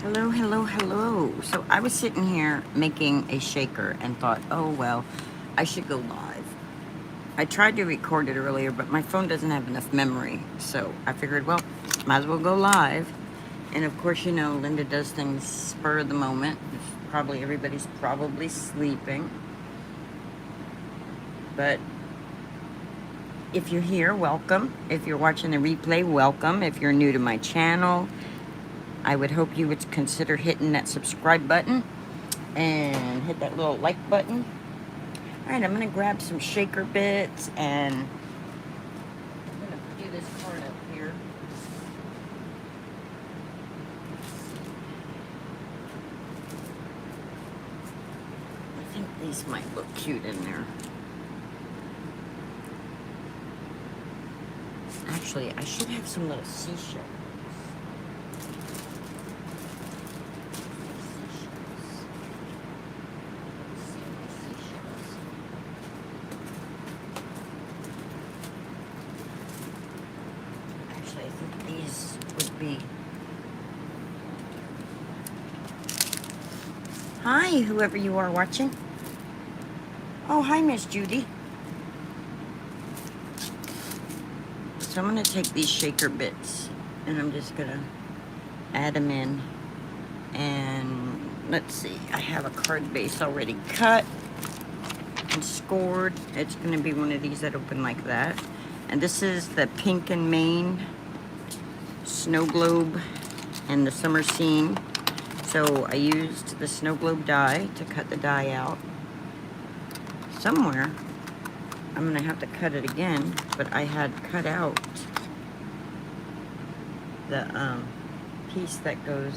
Hello, hello, hello. So I was sitting here making a shaker and thought, oh well, I should go live. I tried to record it earlier, but my phone doesn't have enough memory. So I figured, well, might as well go live. And of course, you know, Linda does things spur of the moment. Everybody's probably sleeping. But if you're here, welcome. If you're watching the replay, welcome. If you're new to my channel, I would hope you would consider hitting that subscribe button and hit that little like button. All right, I'm gonna grab some shaker bits and I'm gonna do this card up here. I think these might look cute in there. Actually, I should have some little seashells. Actually, I think these would be. Hi, whoever you are watching. Oh, hi, Miss Judy. So I'm gonna take these shaker bits and I'm just gonna add them in. And let's see, I have a card base already cut and scored. It's gonna be one of these that open like that. And this is the Pink and Main Snow Globe and the Summer Scene. So I used the snow globe die to cut the die out. Somewhere, I'm gonna have to cut it again, but I had cut out the piece that goes,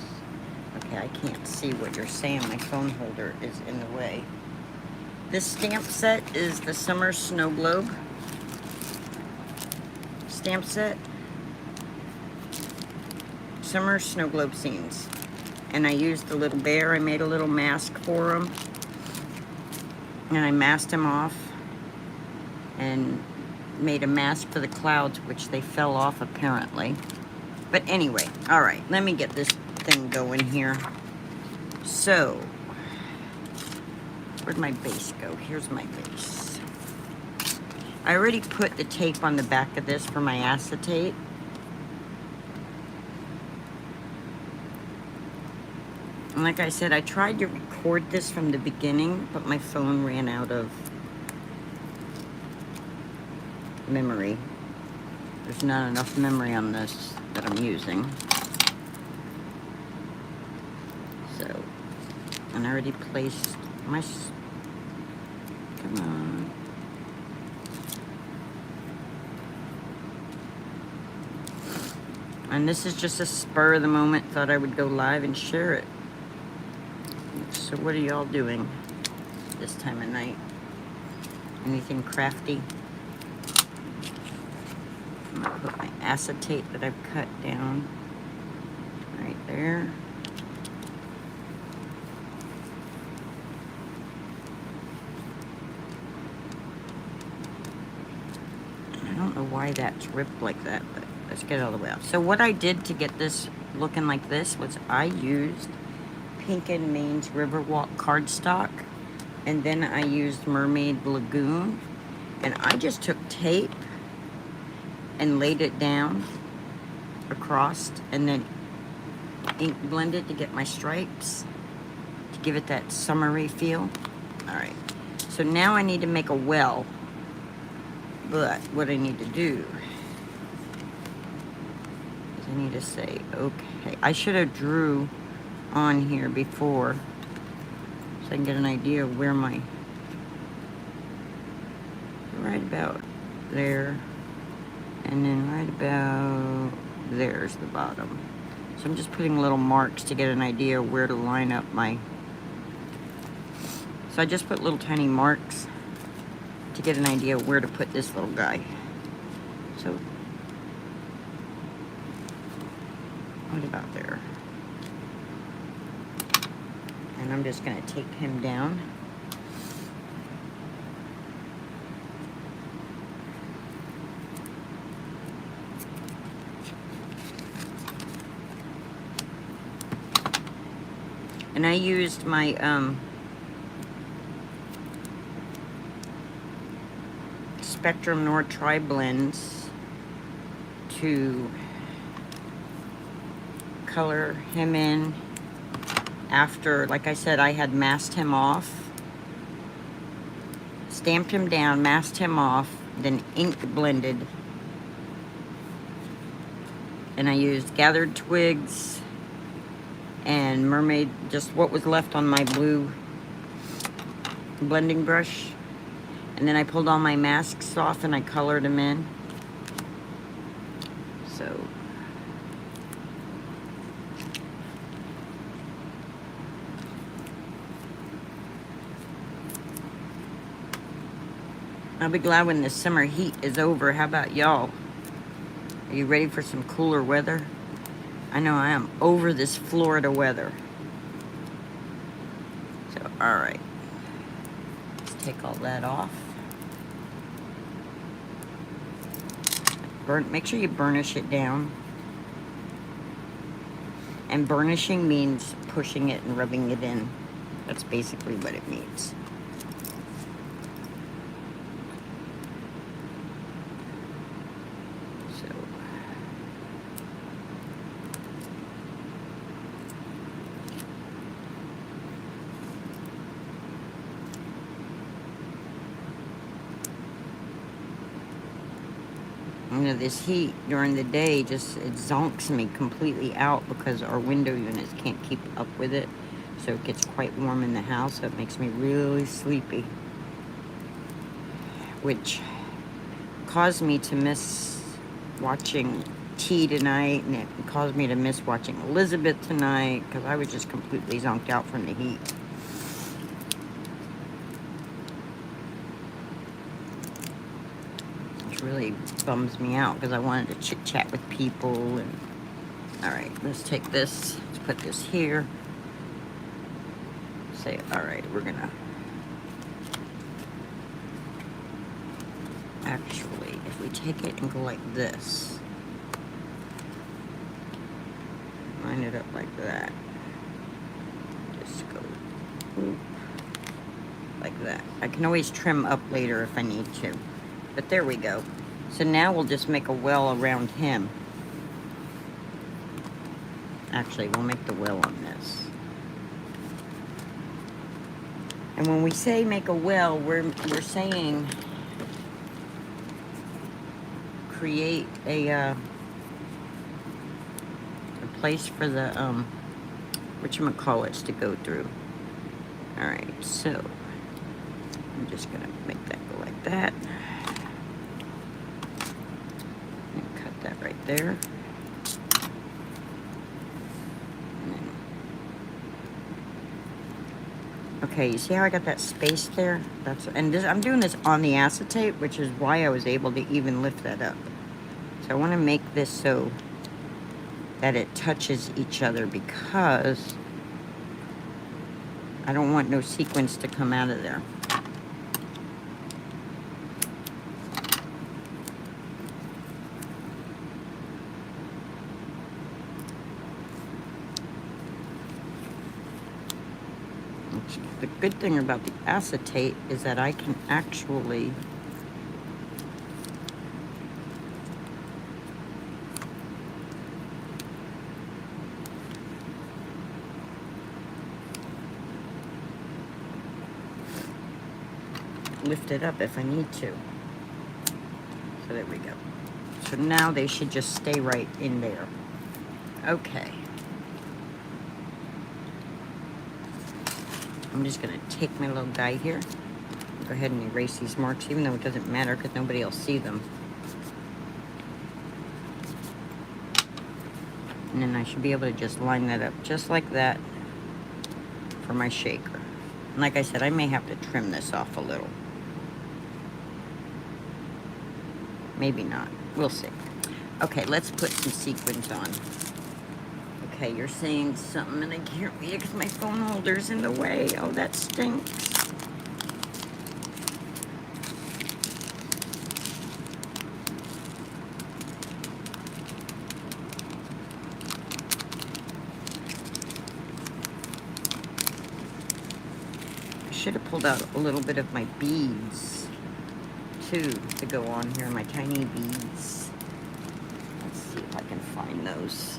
okay, I can't see what you're saying. My phone holder is in the way. This stamp set is the Summer Snow Globe stamp set. Summer Snow Globe scenes. And I used the little bear. I made a little mask for him. And I masked him off. And made a mask for the clouds, which they fell off apparently. But anyway, all right, let me get this thing going here. So, where'd my base go? Here's my base. I already put the tape on the back of this for my acetate. And like I said, I tried to record this from the beginning, but my phone ran out of memory. There's not enough memory on this that I'm using. So, and I already placed my, come on. And this is just a spur of the moment, thought I would go live and share it. So what are y'all doing this time of night? Anything crafty? I'm gonna put my acetate that I've cut down right there. I don't know why that's ripped like that, but let's get it all the way out. So what I did to get this looking like this was I used Pink and Main's Riverwalk cardstock, and then I used Mermaid Lagoon, and I just took tape and laid it down across, and then ink blended to get my stripes to give it that summery feel. All right, so now I need to make a well, but what I need to do is I need to say, okay, I should have drew on here before so I can get an idea of where my, right about there, and then right about there's the bottom. So I'm just putting little marks to get an idea where to line up my, so I just put little tiny marks to get an idea where to put this little guy. So what about there? And I'm just gonna tape him down. And I used my Spectrum Nord Tri Blends to color him in after, like I said, I had masked him off, stamped him down, masked him off, then ink blended. And I used Gathered Twigs and Mermaid, just what was left on my blue blending brush. And then I pulled all my masks off and I colored them in. So I'll be glad when this summer heat is over. How about y'all? Are you ready for some cooler weather? I know I am over this Florida weather. So, all right. Let's take all that off. Make sure you burnish it down. And burnishing means pushing it and rubbing it in. That's basically what it means. You know, this heat during the day just, it zonks me completely out because our window units can't keep up with it. So it gets quite warm in the house, so it makes me really sleepy. Which caused me to miss watching Tea tonight, and it caused me to miss watching Elizabeth tonight because I was just completely zonked out from the heat. Really bums me out because I wanted to chit chat with people. And all right, let's take this, let's put this here, say, all right, we're gonna actually, if we take it and go like this, line it up like that, just go whoop, like that. I can always trim up later if I need to. But there we go. So now we'll just make a well around him. Actually, we'll make the well on this. And when we say make a well, we're saying create a place for the whatchamacallits to go through. All right, so I'm just gonna make that go like that. Right there. Okay, you see how I got that space there? I'm doing this on the acetate, which is why I was able to even lift that up. So I want to make this so that it touches each other because I don't want no sequins to come out of there. The good thing about the acetate is that I can actually lift it up if I need to. So there we go. So now they should just stay right in there. Okay. I'm just going to take my little guy here, go ahead and erase these marks, even though it doesn't matter because nobody will see them. And then I should be able to just line that up just like that for my shaker. And like I said, I may have to trim this off a little. Maybe not. We'll see. Okay, let's put some sequins on. Okay, you're saying something and I can't read it because my phone holder's in the way. Oh, that stinks. should have pulled out a little bit of my beads too to go on here, my tiny beads. Let's see if I can find those.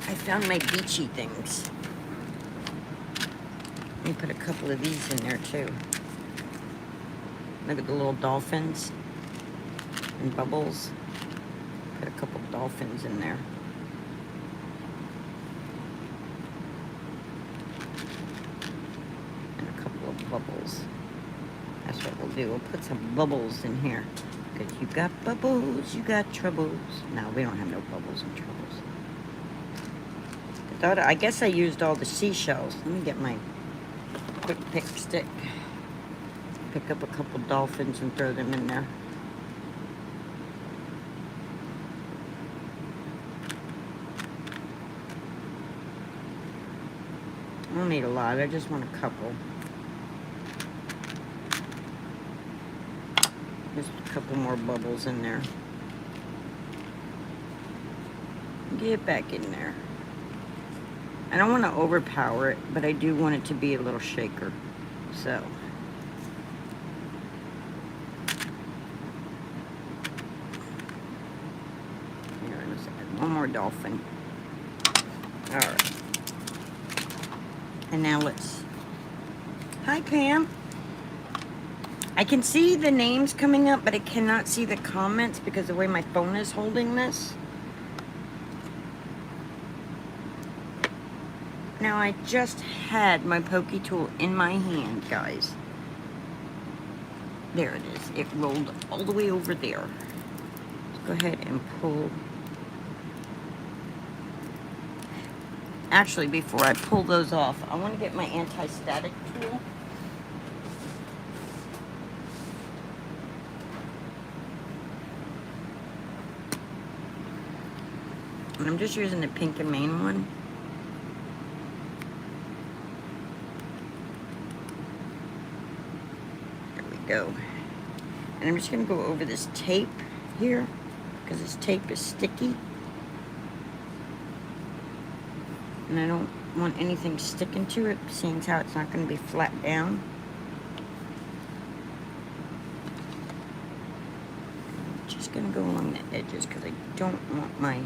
I found my beachy things. Let me put a couple of these in there too. Look at the little dolphins and bubbles. Put a couple dolphins in there. And a couple of bubbles. That's what we'll do. We'll put some bubbles in here. Because you got bubbles, you got troubles. No, we don't have no bubbles and troubles. I guess I used all the seashells. Let me get my quick pick stick. Pick up a couple dolphins and throw them in there. I don't need a lot, I just want a couple. Just a couple more bubbles in there. Get back in there. I don't want to overpower it, but I do want it to be a little shaker. So. Here, let's add one more dolphin. Alright. And now let's... Hi, Pam. I can see the names coming up, but I cannot see the comments because of the way my phone is holding this. Now, I just had my pokey tool in my hand, guys. There it is. It rolled all the way over there. Let's go ahead and pull. Actually, before I pull those off, I want to get my anti-static tool. And I'm just using the Pink and Main one. Go. And I'm just going to go over this tape here because this tape is sticky and I don't want anything sticking to it, seeing how it's not going to be flat down. I'm just going to go along the edges because I don't want my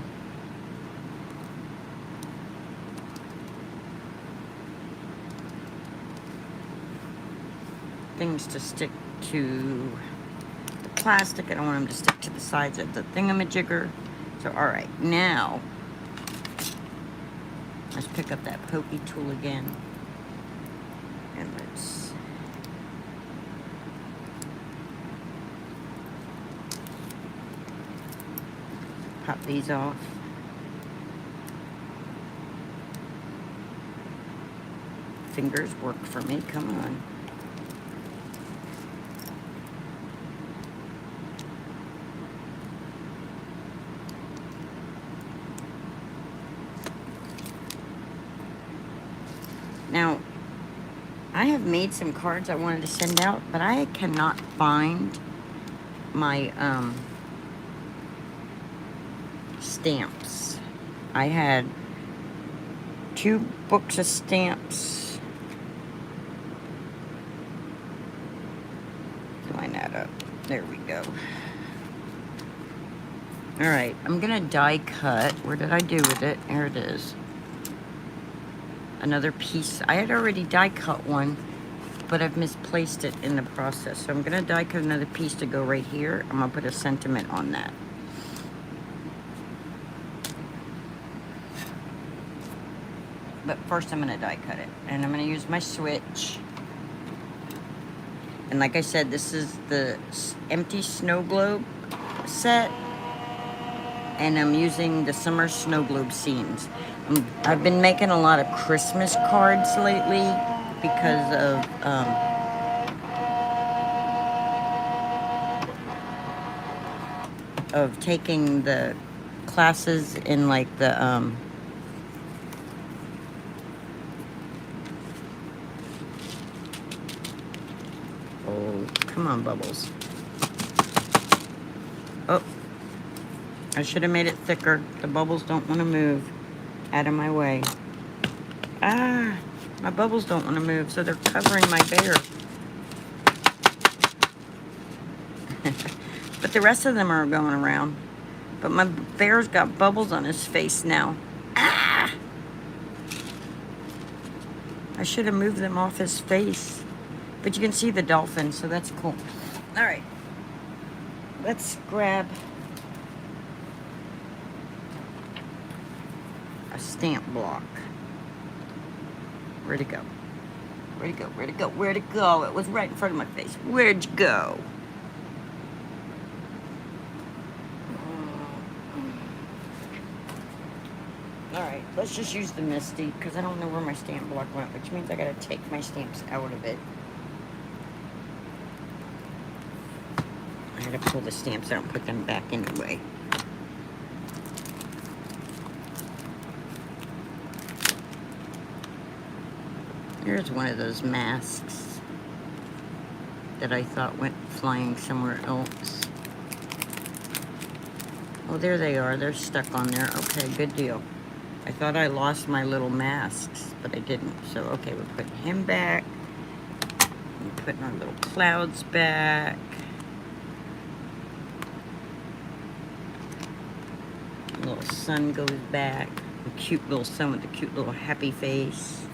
things to stick to the plastic. I don't want them to stick to the sides of the thingamajigger. So, alright, now let's pick up that pokey tool again. And let's pop these off. Fingers work for me, come on. Now, I have made some cards I wanted to send out, but I cannot find my stamps. I had 2 books of stamps. Line that up. There we go. Alright, I'm going to die cut. Where did I do with it? Here it is. Another piece. I had already die cut one, but I've misplaced it in the process. So I'm going to die cut another piece to go right here. I'm going to put a sentiment on that. But first I'm going to die cut it. And I'm going to use my switch. And like I said, this is the empty snow globe set. And I'm using the summer snow globe scenes. I've been making a lot of Christmas cards lately. because of taking the classes in like the oh, come on, Bubbles. Oh, I should have made it thicker. The bubbles don't want to move. Out of my way. Ah, my bubbles don't want to move, so they're covering my bear. But the rest of them are going around. But my bear's got bubbles on his face now. Ah! I should have moved them off his face. But you can see the dolphin, so that's cool. All right. Let's grab a stamp block. Where'd it go? Where'd it go? Where'd it go? Where'd it go? It was right in front of my face. Where'd you go? Alright, let's just use the Misty, because I don't know where my stamp block went, which means I gotta take my stamps out of it. I gotta pull the stamps out and put them back anyway. Here's one of those masks that I thought went flying somewhere else. Oh, there they are. They're stuck on there. Okay, good deal. I thought I lost my little masks, but I didn't. So, okay, we're putting him back. We're putting our little clouds back. The little sun goes back. The cute little sun with the cute little happy face.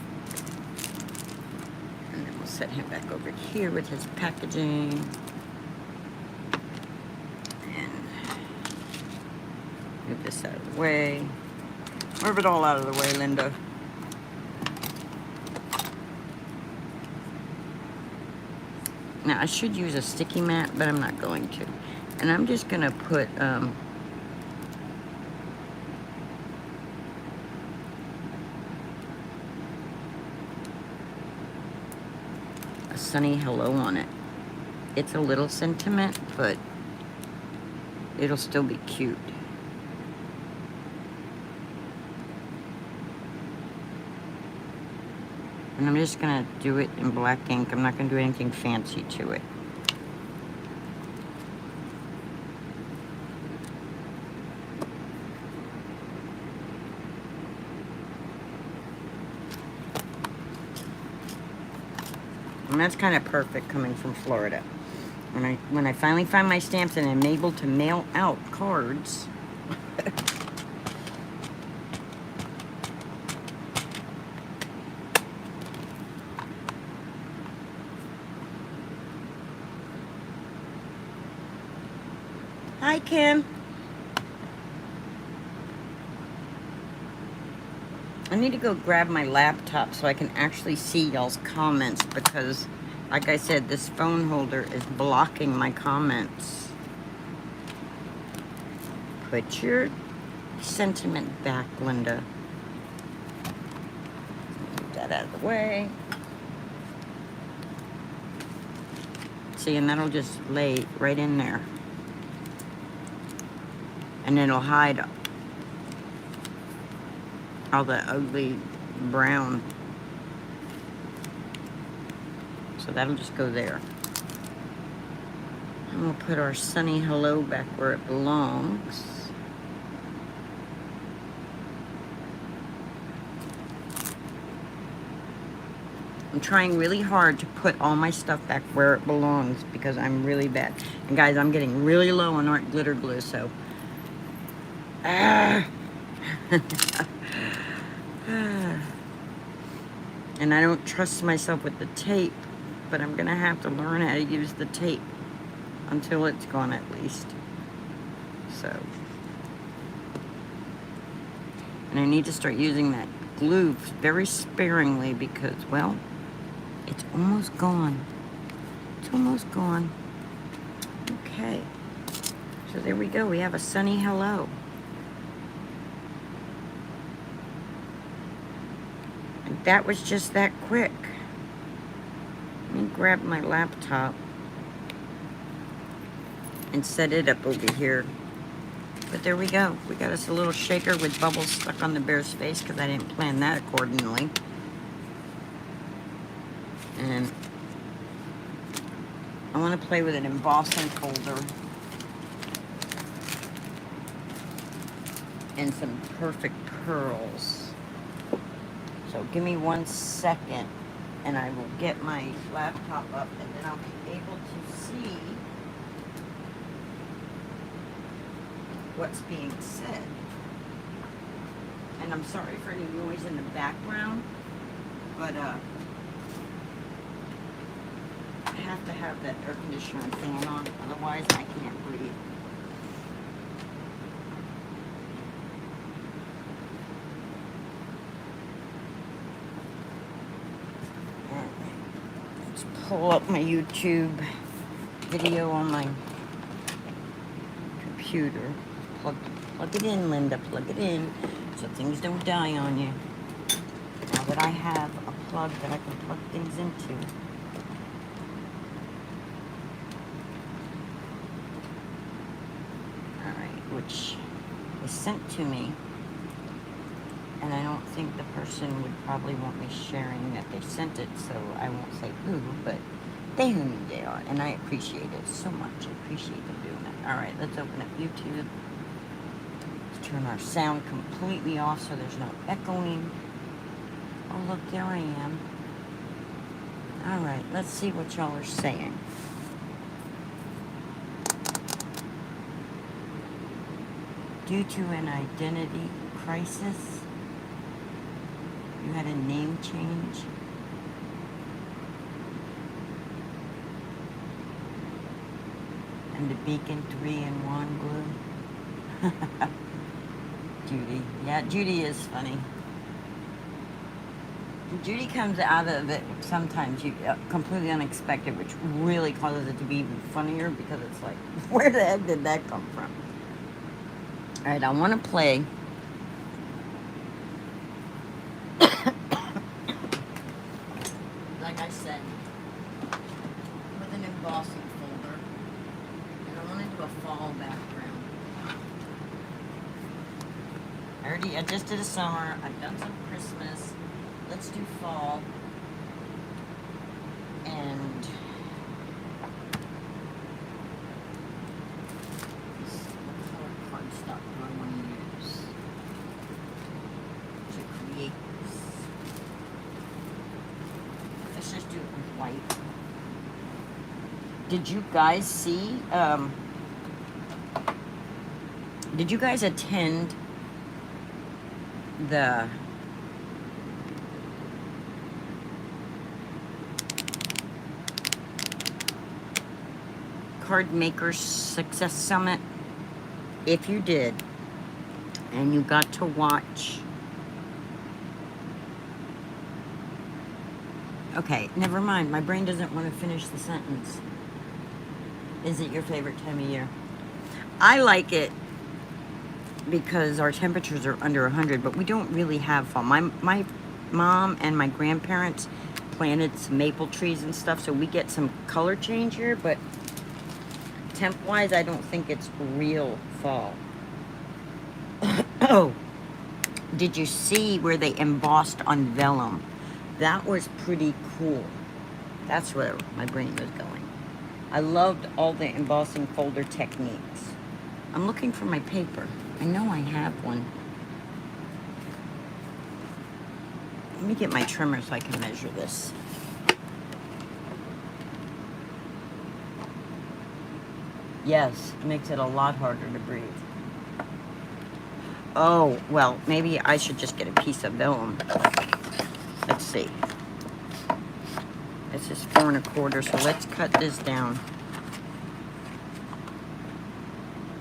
And then we'll set him back over here with his packaging. And move this out of the way. Move it all out of the way, Linda. Now, I should use a sticky mat, but I'm not going to. And I'm just going to put a sunny hello on it. It's a little sentiment, but it'll still be cute. And I'm just gonna do it in black ink. I'm not gonna do anything fancy to it. And that's kind of perfect coming from Florida. When I finally find my stamps and I'm able to mail out cards. Hi, Kim. I need to go grab my laptop so I can actually see y'all's comments because, like I said, this phone holder is blocking my comments. Put your sentiment back, Linda. Move that out of the way. See, and that'll just lay right in there. And it'll hide all the ugly brown. So that'll just go there. And we'll put our sunny hello back where it belongs. I'm trying really hard to put all my stuff back where it belongs because I'm really bad. And guys, I'm getting really low on art glitter glue, so and I don't trust myself with the tape, but I'm gonna have to learn how to use the tape until it's gone at least. So, and I need to start using that glue very sparingly because, well, it's almost gone. It's almost gone. Okay, so there we go. We have a sunny hello. That was just that quick. me grab my laptop and set it up over here. But there we go. We got us a little shaker with bubbles stuck on the bear's face because I didn't plan that accordingly. And I want to play with an embossing folder and some perfect pearls. So give me 1 second and I will get my laptop up and then I'll be able to see what's being said. And I'm sorry for any noise in the background, but I have to have that air conditioner and fan on, otherwise I can't breathe. Let's pull up my YouTube video on my computer. Plug it in, Linda, plug it in, so things don't die on you. Now that I have a plug that I can plug things into. Alright, which was sent to me, and I don't think the person would probably want me sharing that they sent it, so I won't say who, but they knew who they are, and I appreciate it so much. I appreciate them doing that. Alright, let's open up YouTube. Turn our sound completely off so there's no echoing. Oh, look, there I am. Alright, let's see what y'all are saying. Due to an identity crisis, you had a name change. And the Beacon 3-in-1 glue. Judy. Yeah, Judy is funny. Judy comes out of it sometimes completely unexpected, which really causes it to be even funnier because it's like, where the heck did that come from? Alright, I want to play. Like I said, with an embossing folder. And I want to do a fall background. I just did a summer. I've done some Christmas. Let's do fall. And what color cardstock do I want to use to create this? Let's just do it with white. Did you guys see? Did you guys attend the Card Makers Success Summit? If you did, and you got to watch... Okay, never mind. My brain doesn't want to finish the sentence. Is it your favorite time of year? I like it because our temperatures are under 100, but we don't really have fall. My mom and my grandparents planted some maple trees and stuff, so we get some color change here, but temp-wise, I don't think it's real fall. Oh, did you see where they embossed on vellum? That was pretty cool. That's where my brain was going. I loved all the embossing folder techniques. I'm looking for my paper. I know I have one. Let me get my trimmer so I can measure this. Yes, it makes it a lot harder to breathe. Oh, well, maybe I should just get a piece of vellum. Let's see. This is 4 1/4, so let's cut this down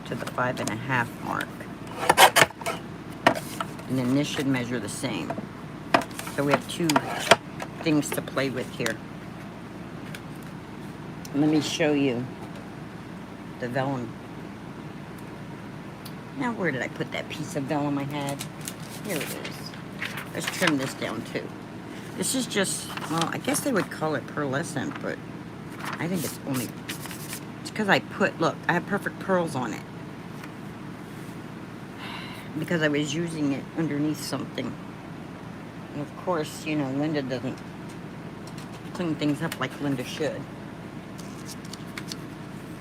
to the 5 1/2 mark. And then this should measure the same. So we have 2 things to play with here. Let me show you the vellum. Now, where did I put that piece of vellum I had? Here it is. Let's trim this down too. This is just, well, I guess they would call it pearlescent, but I think it's only, it's because I put, look, I have perfect pearls on it. Because I was using it underneath something. And of course, you know, Linda doesn't clean things up like Linda should.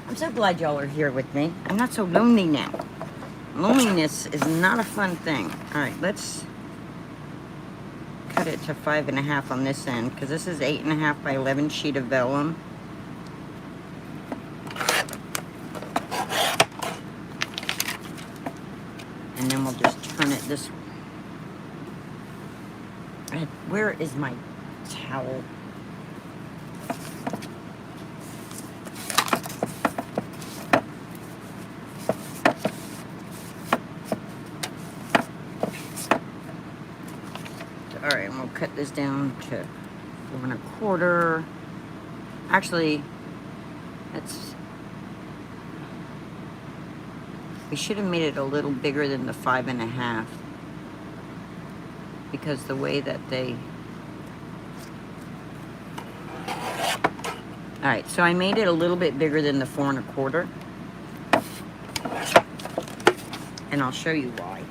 I'm so glad y'all are here with me. I'm not so lonely now. Loneliness is not a fun thing. All right, let's cut it to 5.5 on this end, because this is 8.5 by 11 sheet of vellum. And then we'll just turn it this way. Where is my towel? All right, and we'll cut this down to 4.25. Actually, we should have made it a little bigger than the 5.5, because the way that they, all right, so I made it a little bit bigger than the 4.25, and I'll show you why.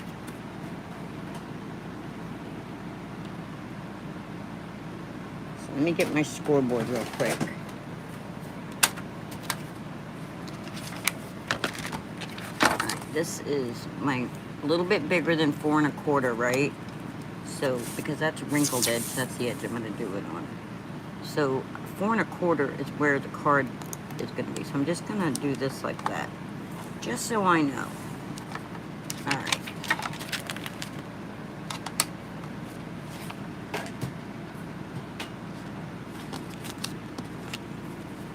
So let me get my scoreboard real quick. This is my a little bit bigger than 4.25, right? So because that's wrinkled edge, that's the edge I'm going to do it on. So 4.25 is where the card is going to be. So I'm just going to do this like that, just so I know. All right.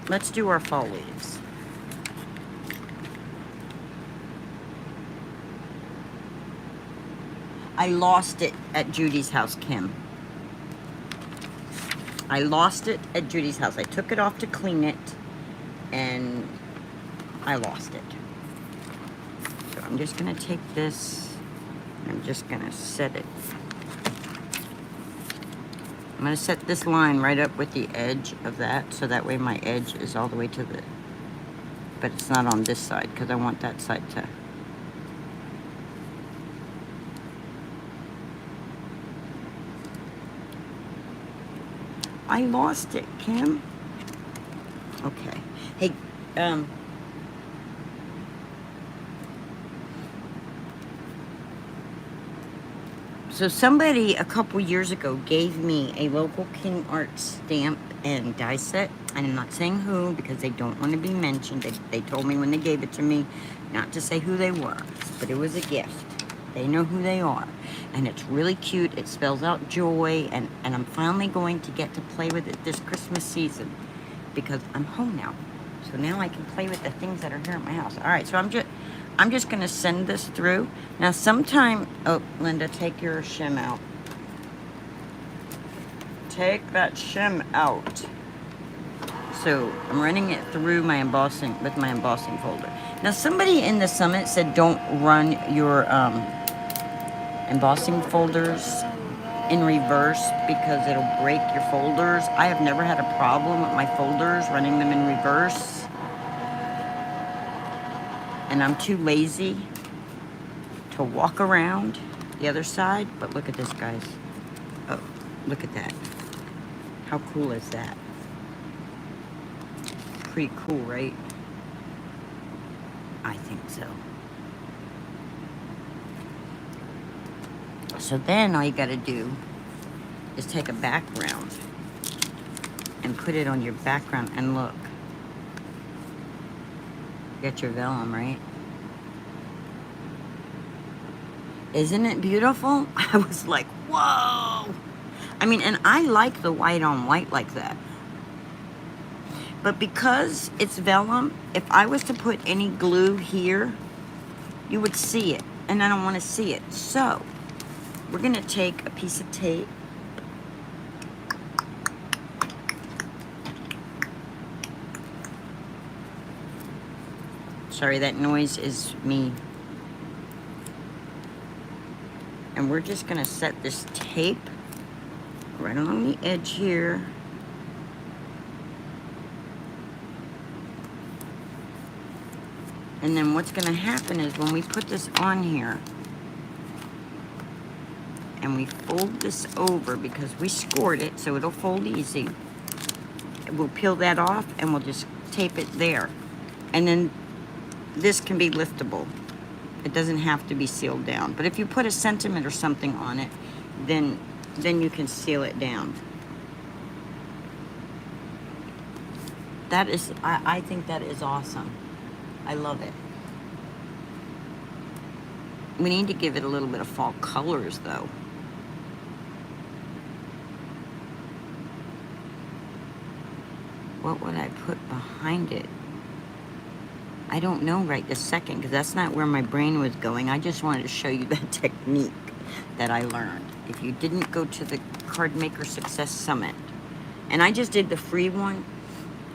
Let's do our fall leaves. I lost it at Judy's house, Kim. I lost it at Judy's house. I took it off to clean it, and I lost it. So I'm just gonna take this, and I'm just gonna set it. I'm gonna set this line right up with the edge of that, so that way my edge is all the way to the, but it's not on this side, because I want that side to, I lost it, Kim. Okay. Hey, so somebody a couple years ago gave me a local King Art stamp and die set. And I'm not saying who, because they don't want to be mentioned. They told me when they gave it to me not to say who they were, but it was a gift. They know who they are. And it's really cute. It spells out joy. And I'm finally going to get to play with it this Christmas season, because I'm home now. So now I can play with the things that are here at my house. All right, so I'm just going to send this through. Now sometime, oh, Linda, take your shim out. Take that shim out. So I'm running it through my embossing, with my embossing folder. Now somebody in the summit said don't run your embossing folders in reverse, because it'll break your folders. I have never had a problem with my folders running them in reverse. And I'm too lazy to walk around the other side. But look at this, guys. Oh, look at that. How cool is that? Pretty cool, right? I think so. So then all you gotta do is take a background and put it on your background, and look. Get your vellum, right? Isn't it beautiful? I was like, whoa! I mean, and I like the white on white like that. But because it's vellum, if I was to put any glue here, you would see it. And I don't want to see it. So, we're going to take a piece of tape. Sorry, that noise is me. And we're just going to set this tape right along the edge here. And then what's gonna happen is when we put this on here and we fold this over, because we scored it so it'll fold easy, we'll peel that off and we'll just tape it there. And then this can be liftable. It doesn't have to be sealed down. But if you put a sentiment or something on it, then you can seal it down. That is, I think that is awesome. I love it. We need to give it a little bit of fall colors though. What would I put behind it? I don't know right this second, because that's not where my brain was going. I just wanted to show you that technique that I learned. If you didn't go to the Card Maker Success Summit, and I just did the free one,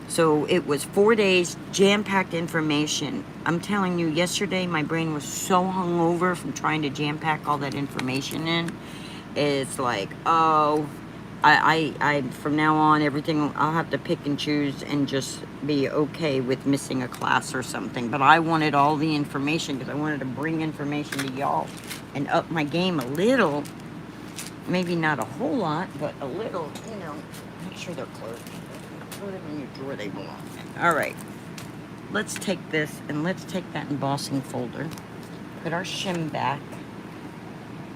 so it was 4 days, jam-packed information. I'm telling you, yesterday my brain was so hungover from trying to jam-pack all that information in. It's like, oh, I from now on, everything, I'll have to pick and choose and just be okay with missing a class or something. But I wanted all the information because I wanted to bring information to y'all and up my game a little. Maybe not a whole lot, but a little, you know. Make sure they're closed. Put them in your drawer they belong in. All right. Let's take this and let's take that embossing folder. Put our shim back.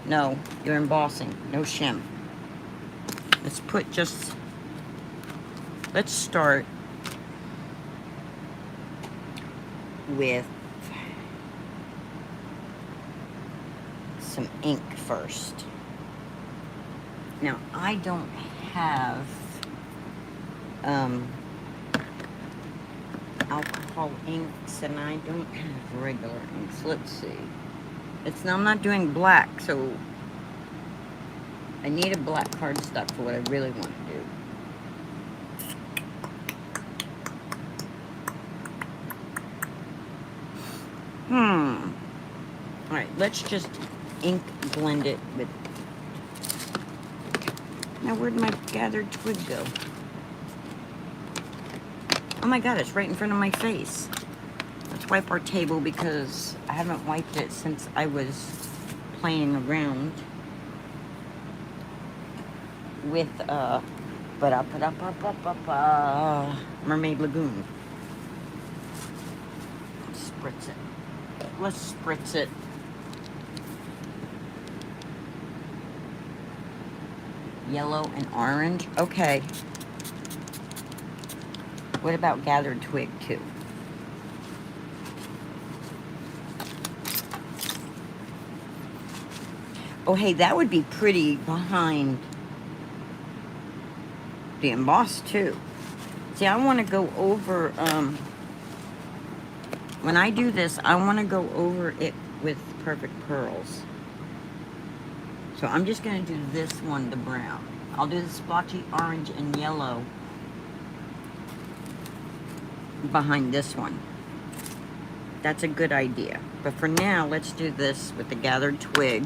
No, you're embossing. No shim. Let's put just, let's start with some ink first. Now, I don't have alcohol inks, and I don't have regular inks. Let's see. I'm not doing black, so I need a black cardstock for what I really want to do. Alright, let's just ink blend it with... Now, where'd my gathered twig go? Oh my god, it's right in front of my face. Let's wipe our table because I haven't wiped it since I was playing around with Mermaid Lagoon. Let's spritz it. Let's spritz it. Yellow and orange. Okay. What about gathered twig too? Oh, hey, that would be pretty behind the emboss too. See, I want to go over, when I do this, I want to go over it with Perfect Pearls. So I'm just going to do this one, the brown. I'll do the splotchy orange and yellow behind this one. That's a good idea. But for now, let's do this with the gathered twig.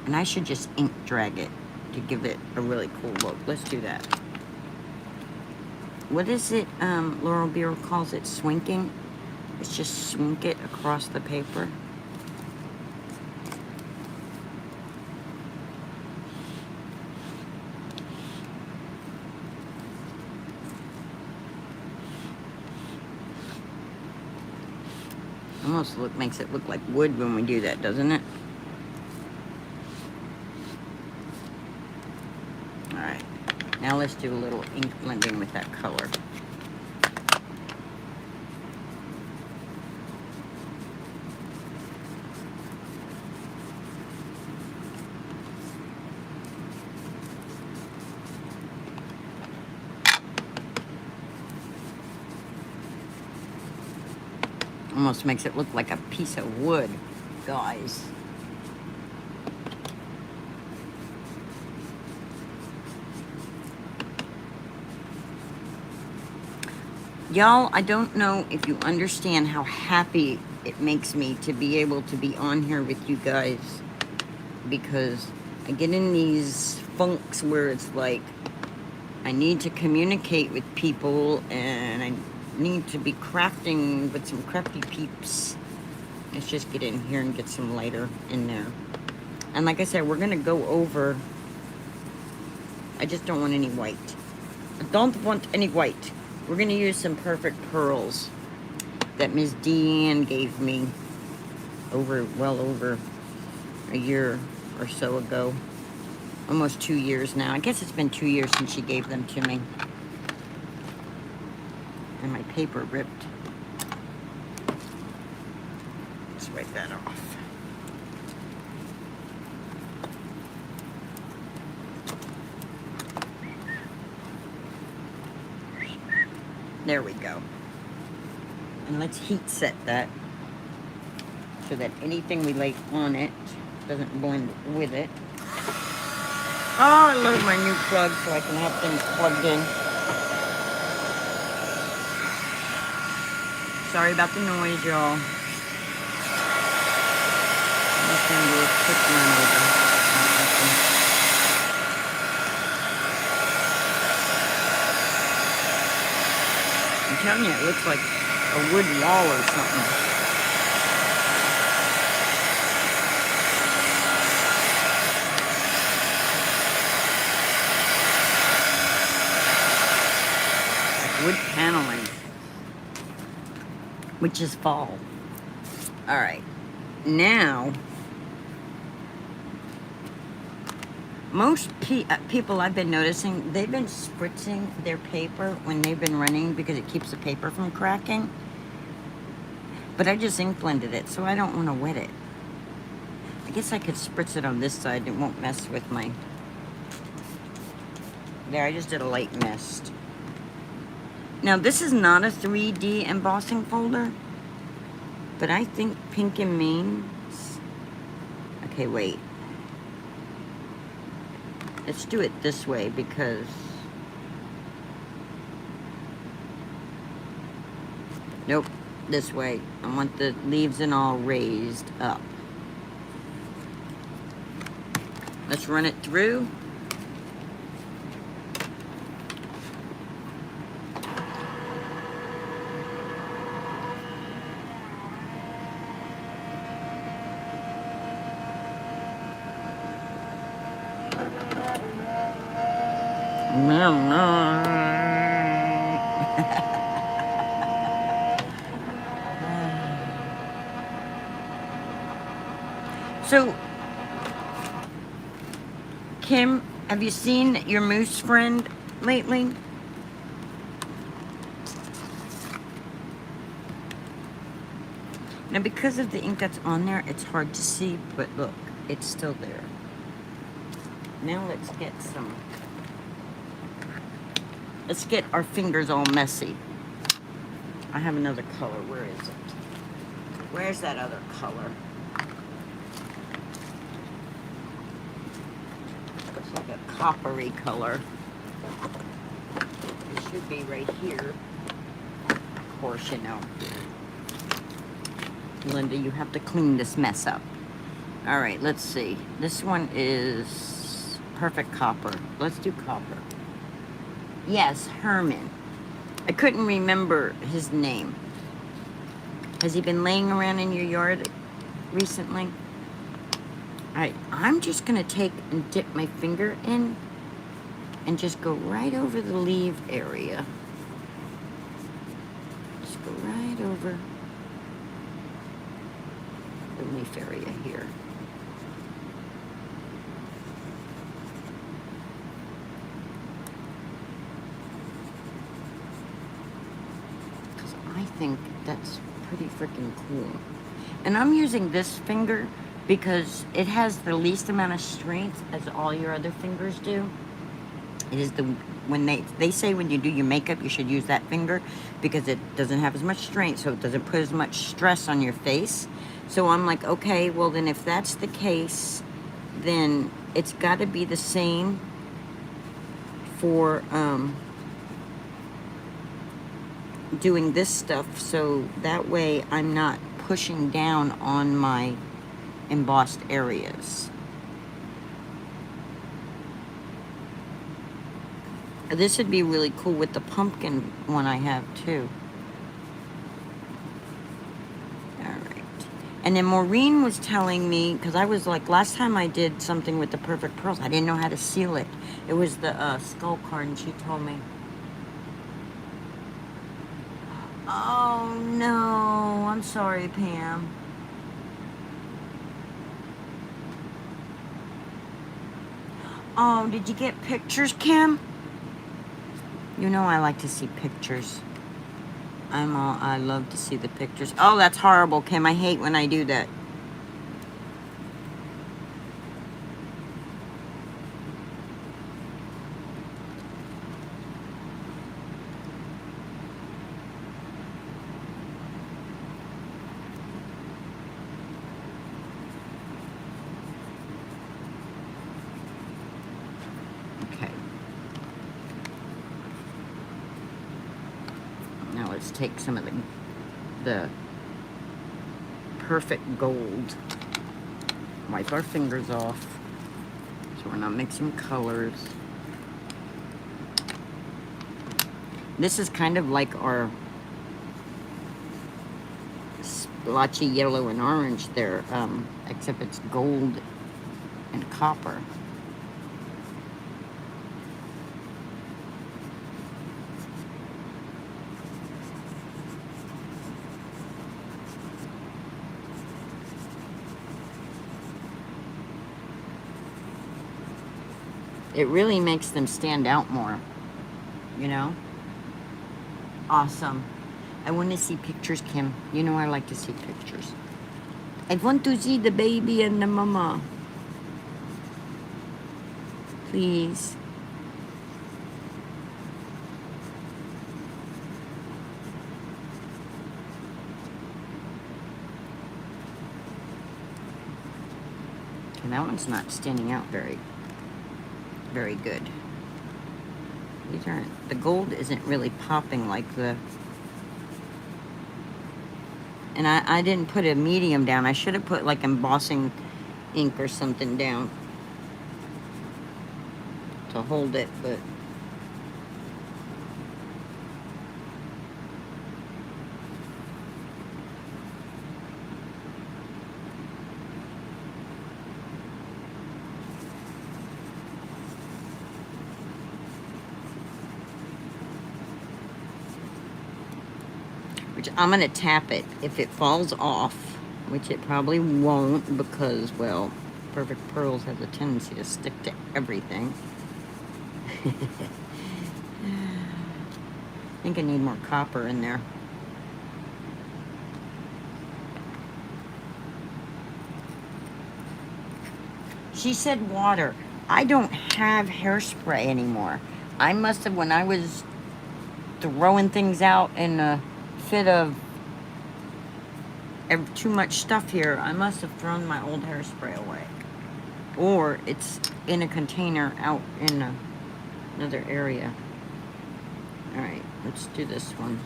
And I should just ink drag it to give it a really cool look. Let's do that. What is it, Laurel Beer calls it swinking? It's just swink it across the paper. Almost makes it look like wood when we do that, doesn't it? Alright, now let's do a little ink blending with that color. Almost makes it look like a piece of wood, guys. Y'all, I don't know if you understand how happy it makes me to be able to be on here with you guys, because I get in these funks where it's like I need to communicate with people and I need to be crafting with some crafty peeps. Let's just get in here and get some lighter in there. And like I said, we're gonna go over, I just don't want any white. I don't want any white. We're gonna use some Perfect Pearls that Ms. Deanne gave me well over a year or so ago. Almost 2 years now. I guess it's been 2 years since she gave them to me. And my paper ripped. Let's wipe that off. There we go. And let's heat set that so that anything we lay on it doesn't blend with it. Oh, I love my new plug so I can have things plugged in. Sorry about the noise, y'all. I'm just gonna do a quick run over. I'm telling you, it looks like a wood wall or something. Wood paneling, which is fall. All right, now most people I've been noticing, they've been spritzing their paper when they've been running because it keeps the paper from cracking. But I just ink blended it, so I don't want to wet it. I guess I could spritz it on this side. It won't mess with my... There, I just did a light mist. Now, this is not a 3D embossing folder, but I think Pink and Means... Okay, wait. Let's do it this way because... Nope, this way. I want the leaves and all raised up. Let's run it through. So, Kim, have you seen your moose friend lately? Now, because of the ink that's on there, it's hard to see, but look, it's still there. Now let's get our fingers all messy. I have another color. Where is it? Where's that other color? Looks like a coppery color. It should be right here. Of course, you know. Linda, you have to clean this mess up. All right, let's see. This one is Perfect Copper. Let's do copper. Yes, Herman. I couldn't remember his name. Has he been laying around in your yard recently? All right, I'm just gonna take and dip my finger in and just go right over the leaf area. Just go right over the leaf area here. Because I think that's pretty freaking cool. And I'm using this finger because it has the least amount of strength as all your other fingers do. It is when they say when you do your makeup you should use that finger because it doesn't have as much strength, so it doesn't put as much stress on your face. So I'm like, okay, well then if that's the case, then it's got to be the same for doing this stuff, so that way I'm not pushing down on my embossed areas. This would be really cool with the pumpkin one I have too. Alright. And then Maureen was telling me, because I was like, last time I did something with the Perfect Pearls, I didn't know how to seal it. It was the skull card, and she told me. Oh no, I'm sorry, Pam. Oh, did you get pictures, Kim? You know I like to see pictures. I love to see the pictures. Oh, that's horrible, Kim. I hate when I do that. Okay. Now let's take some of the Perfect Gold. Wipe our fingers off so we're not mixing colors. This is kind of like our splotchy yellow and orange there, except it's gold and copper. It really makes them stand out more, you know? Awesome. I want to see pictures, Kim. You know I like to see pictures. I want to see the baby and the mama. Please. Okay, that one's not standing out very good. These aren't, the gold isn't really popping like the, and I didn't put a medium down. I should have put like embossing ink or something down to hold it, but I'm gonna tap it. If it falls off, which it probably won't because, well, Perfect Pearls has a tendency to stick to everything. I think I need more copper in there. She said water. I don't have hairspray anymore. I must have, when I was throwing things out in a fit of too much stuff here, I must have thrown my old hairspray away. Or it's in a container out in another area. Alright, let's do this one.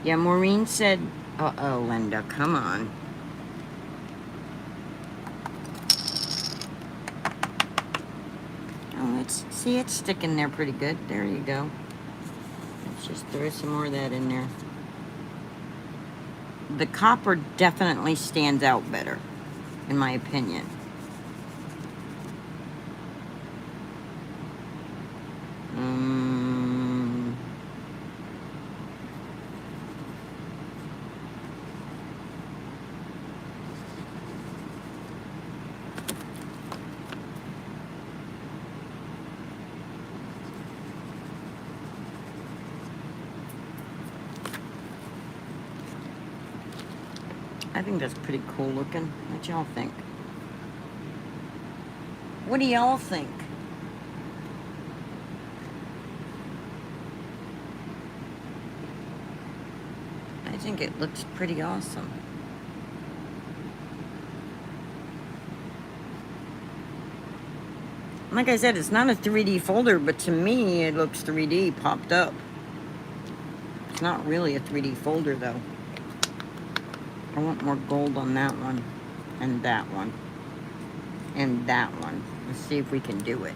Yeah, Maureen said, uh-oh, Linda, come on. Oh, it's sticking there pretty good. There you go. Let's just throw some more of that in there. The copper definitely stands out better, in my opinion. I think that's pretty cool looking. What y'all think? What do y'all think? I think it looks pretty awesome. Like I said, it's not a 3D folder, but to me, it looks 3D popped up. It's not really a 3D folder, though. I want more gold on that one, and that one, and that one. Let's see if we can do it.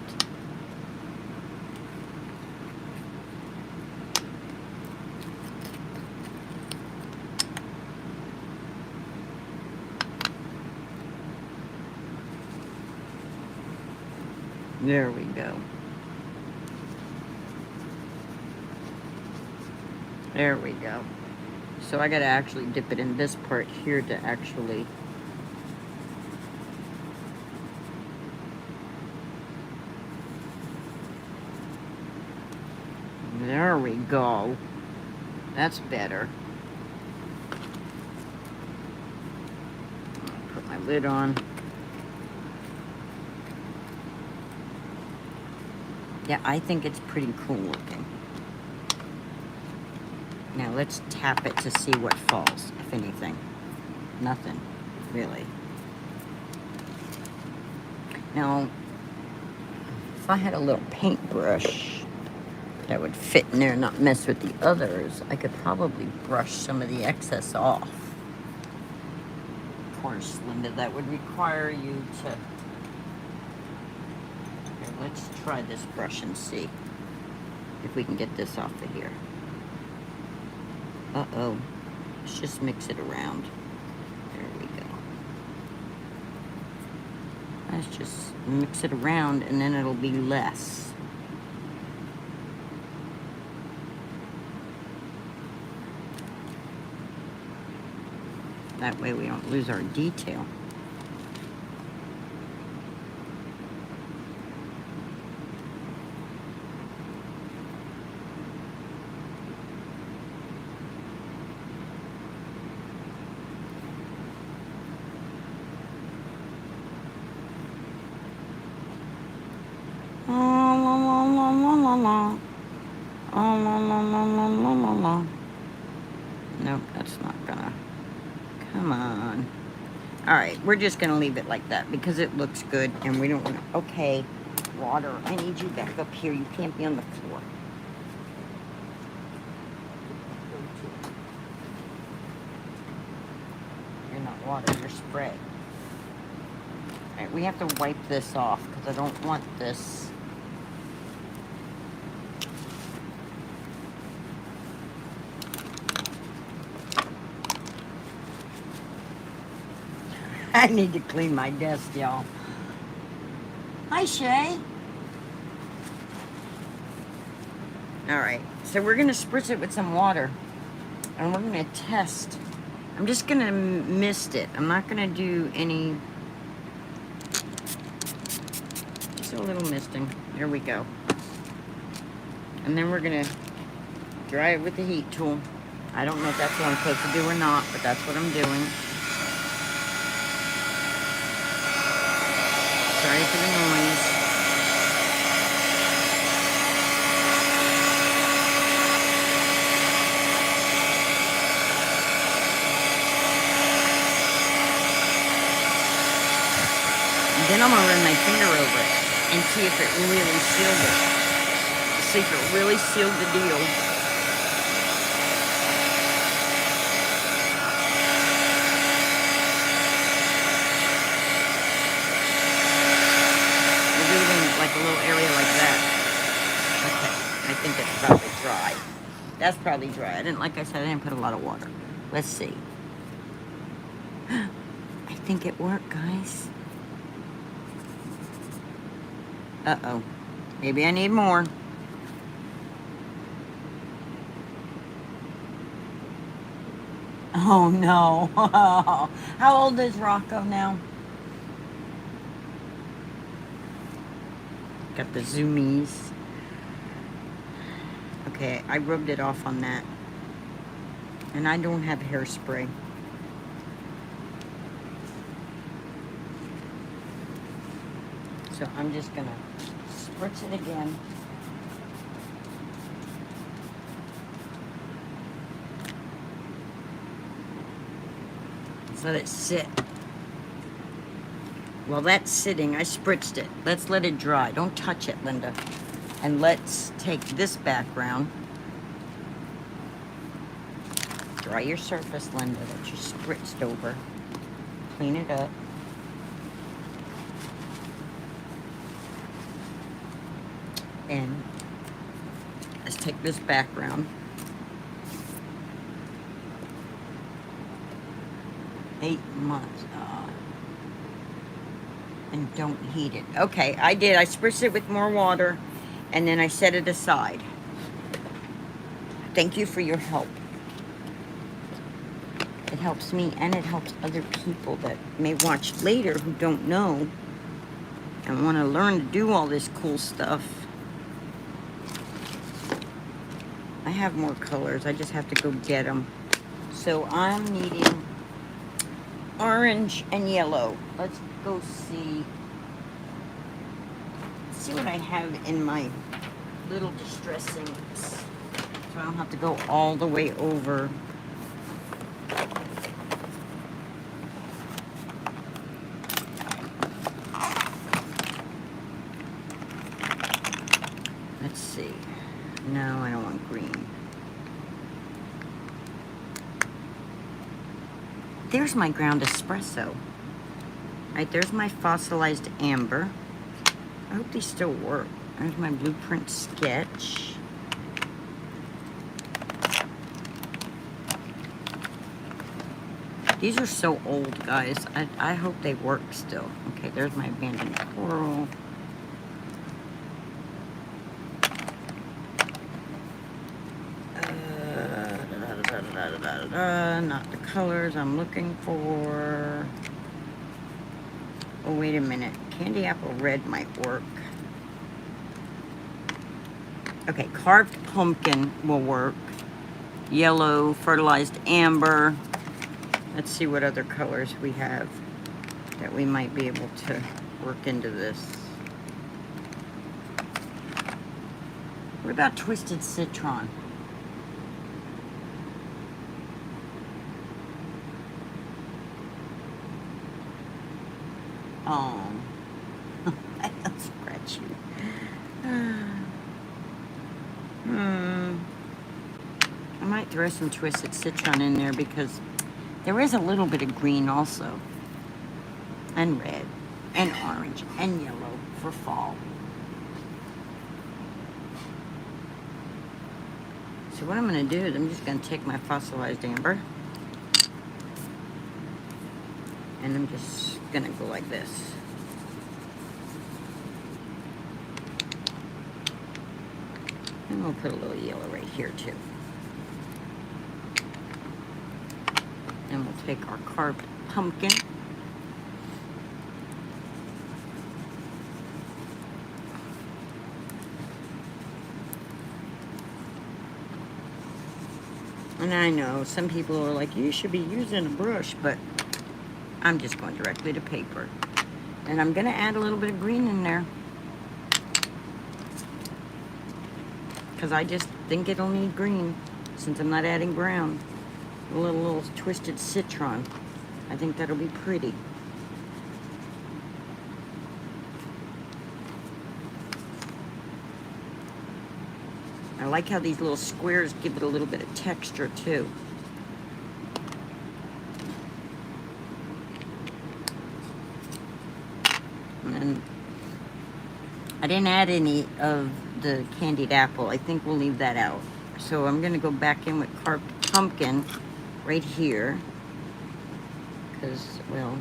There we go. There we go. So I gotta actually dip it in this part here to actually... There we go. That's better. Put my lid on. Yeah, I think it's pretty cool looking. Now let's tap it to see what falls, if anything. Nothing, really. Now, if I had a little paintbrush that would fit in there and not mess with the others, I could probably brush some of the excess off. Of course, Linda, that would require you to... Here, let's try this brush and see if we can get this off of here. Uh-oh. Let's just mix it around. There we go. Let's just mix it around and then it'll be less. That way we don't lose our detail. Nope, that's not gonna... Come on. Alright, we're just gonna leave it like that because it looks good and we don't want to... Okay, water, I need you back up here. You can't be on the floor. You're not water, you're spray. Alright, we have to wipe this off because I don't want this... I need to clean my desk, y'all. Hi, Shay. Alright, so we're going to spritz it with some water. And we're going to test. I'm just going to mist it. I'm not going to do any... Just a little misting. There we go. And then we're going to dry it with the heat tool. I don't know if that's what I'm supposed to do or not, but that's what I'm doing. Sorry for the noise. And then I'm going to run my finger over it and see if it really sealed it. See if it really sealed the deal. Like a little area like that. Okay, I think that's probably dry. That's probably dry. Like I said, I didn't put a lot of water. Let's see. I think it worked, guys. Uh-oh. Maybe I need more. Oh, no. How old is Rocco now? Got the zoomies. Okay, I rubbed it off on that. And I don't have hairspray. So I'm just gonna spritz it again. Let's let it sit. While that's sitting, I spritzed it. Let's let it dry. Don't touch it, Linda. And let's take this background. Dry your surface, Linda, that you spritzed over. Clean it up. And let's take this background. 8 months. And don't heat it. Okay, I did. I spritzed it with more water, and then I set it aside. Thank you for your help. It helps me, and it helps other people that may watch later who don't know and want to learn to do all this cool stuff. I have more colors. I just have to go get them. So I'm needing orange and yellow. Let's go see what I have in my little distressing, so I don't have to go all the way over. Let's see. No, I don't want green. There's my ground espresso. Right, there's my fossilized amber. I hope these still work. There's my blueprint sketch. These are so old, guys. I hope they work still. Okay, there's my abandoned coral. Not the colors I'm looking for. Oh, wait a minute. Candy apple red might work. Okay, carved pumpkin will work. Yellow, fertilized amber. Let's see what other colors we have that we might be able to work into this. What about twisted citron? Oh, I'll scratch you. I might throw some twisted citron in there because there is a little bit of green also. And red, and orange, and yellow for fall. So what I'm going to do is I'm just going to take my fossilized amber. And I'm just gonna go like this. And we'll put a little yellow right here too. And we'll take our carved pumpkin. And I know some people are like, you should be using a brush, but I'm just going directly to paper. And I'm going to add a little bit of green in there, because I just think it'll need green since I'm not adding brown. A little twisted citron. I think that'll be pretty. I like how these little squares give it a little bit of texture too. And I didn't add any of the candied apple. I think we'll leave that out. So I'm going to go back in with carved pumpkin right here. Because, well,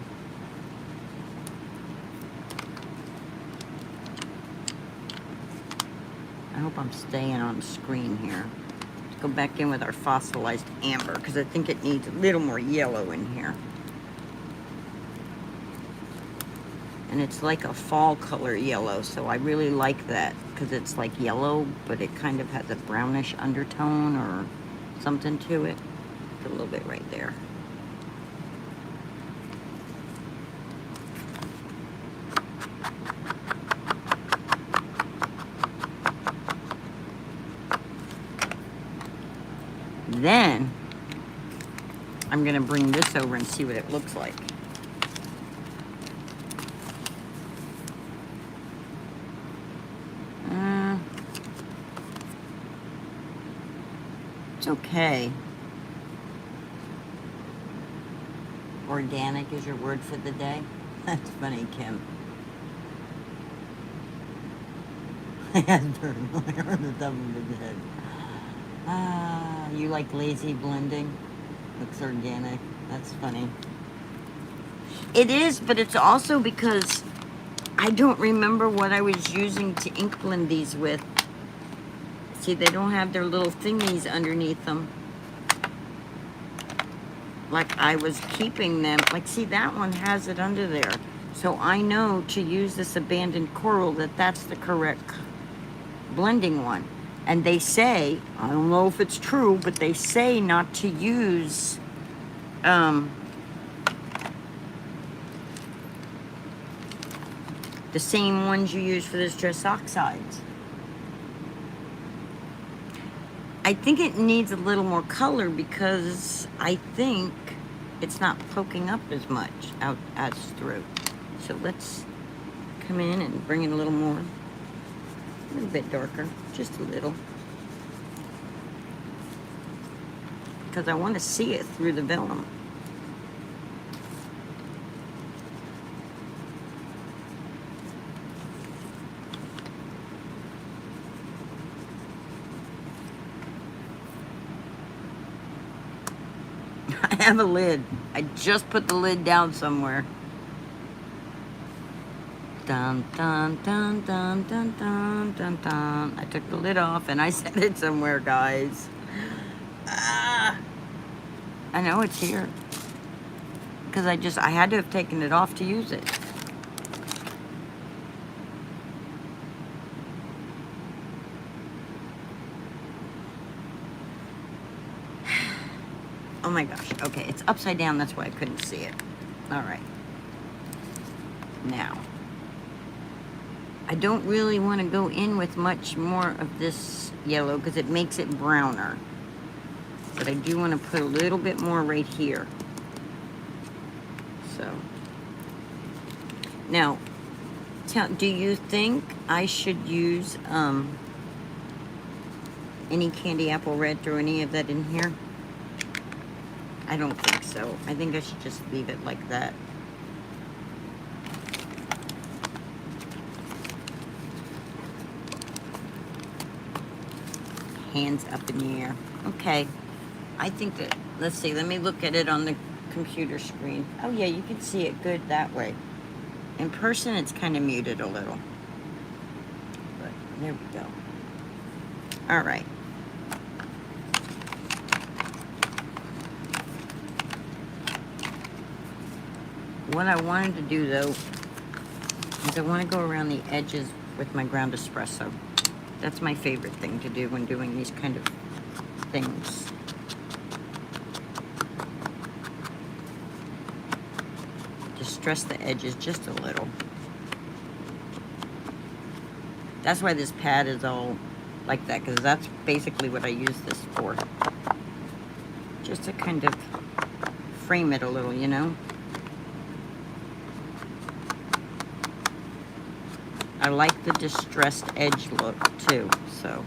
I hope I'm staying on screen here. Let's go back in with our fossilized amber because I think it needs a little more yellow in here. And it's like a fall color yellow, so I really like that because it's like yellow, but it kind of has a brownish undertone or something to it. Put a little bit right there. Then I'm going to bring this over and see what it looks like. It's okay. Organic is your word for the day? That's funny, Kim. I had burn hair on the top of his head. Ah, you like lazy blending? Looks organic. That's funny. It is, but it's also because I don't remember what I was using to ink blend these with. See, they don't have their little thingies underneath them. Like I was keeping them. Like, see, that one has it under there. So I know to use this abandoned coral that that's the correct blending one. And they say, I don't know if it's true, but they say not to use the same ones you use for the stress oxides. I think it needs a little more color because I think it's not poking up as much out as through. So let's come in and bring it a little more. A little bit darker, just a little. Because I want to see it through the vellum. I have a lid. I just put the lid down somewhere. Dun dun dun dun dun dun dun dun. I took the lid off and I set it somewhere, guys. Ah, I know it's here. Because I had to have taken it off to use it. Oh my gosh. Okay, it's upside down. That's why I couldn't see it. All right. Now, I don't really want to go in with much more of this yellow because it makes it browner. But I do want to put a little bit more right here. So, now, do you think I should use any candy apple red or any of that in here? I don't think so. I think I should just leave it like that. Hands up in the air. Okay. I think that, let's see, let me look at it on the computer screen. Oh yeah, you can see it good that way. In person, it's kind of muted a little. But there we go. All right. What I wanted to do, though, is I want to go around the edges with my ground espresso. That's my favorite thing to do when doing these kind of things. Just stress the edges just a little. That's why this pad is all like that, because that's basically what I use this for. Just to kind of frame it a little, you know? I like the distressed edge look too, so.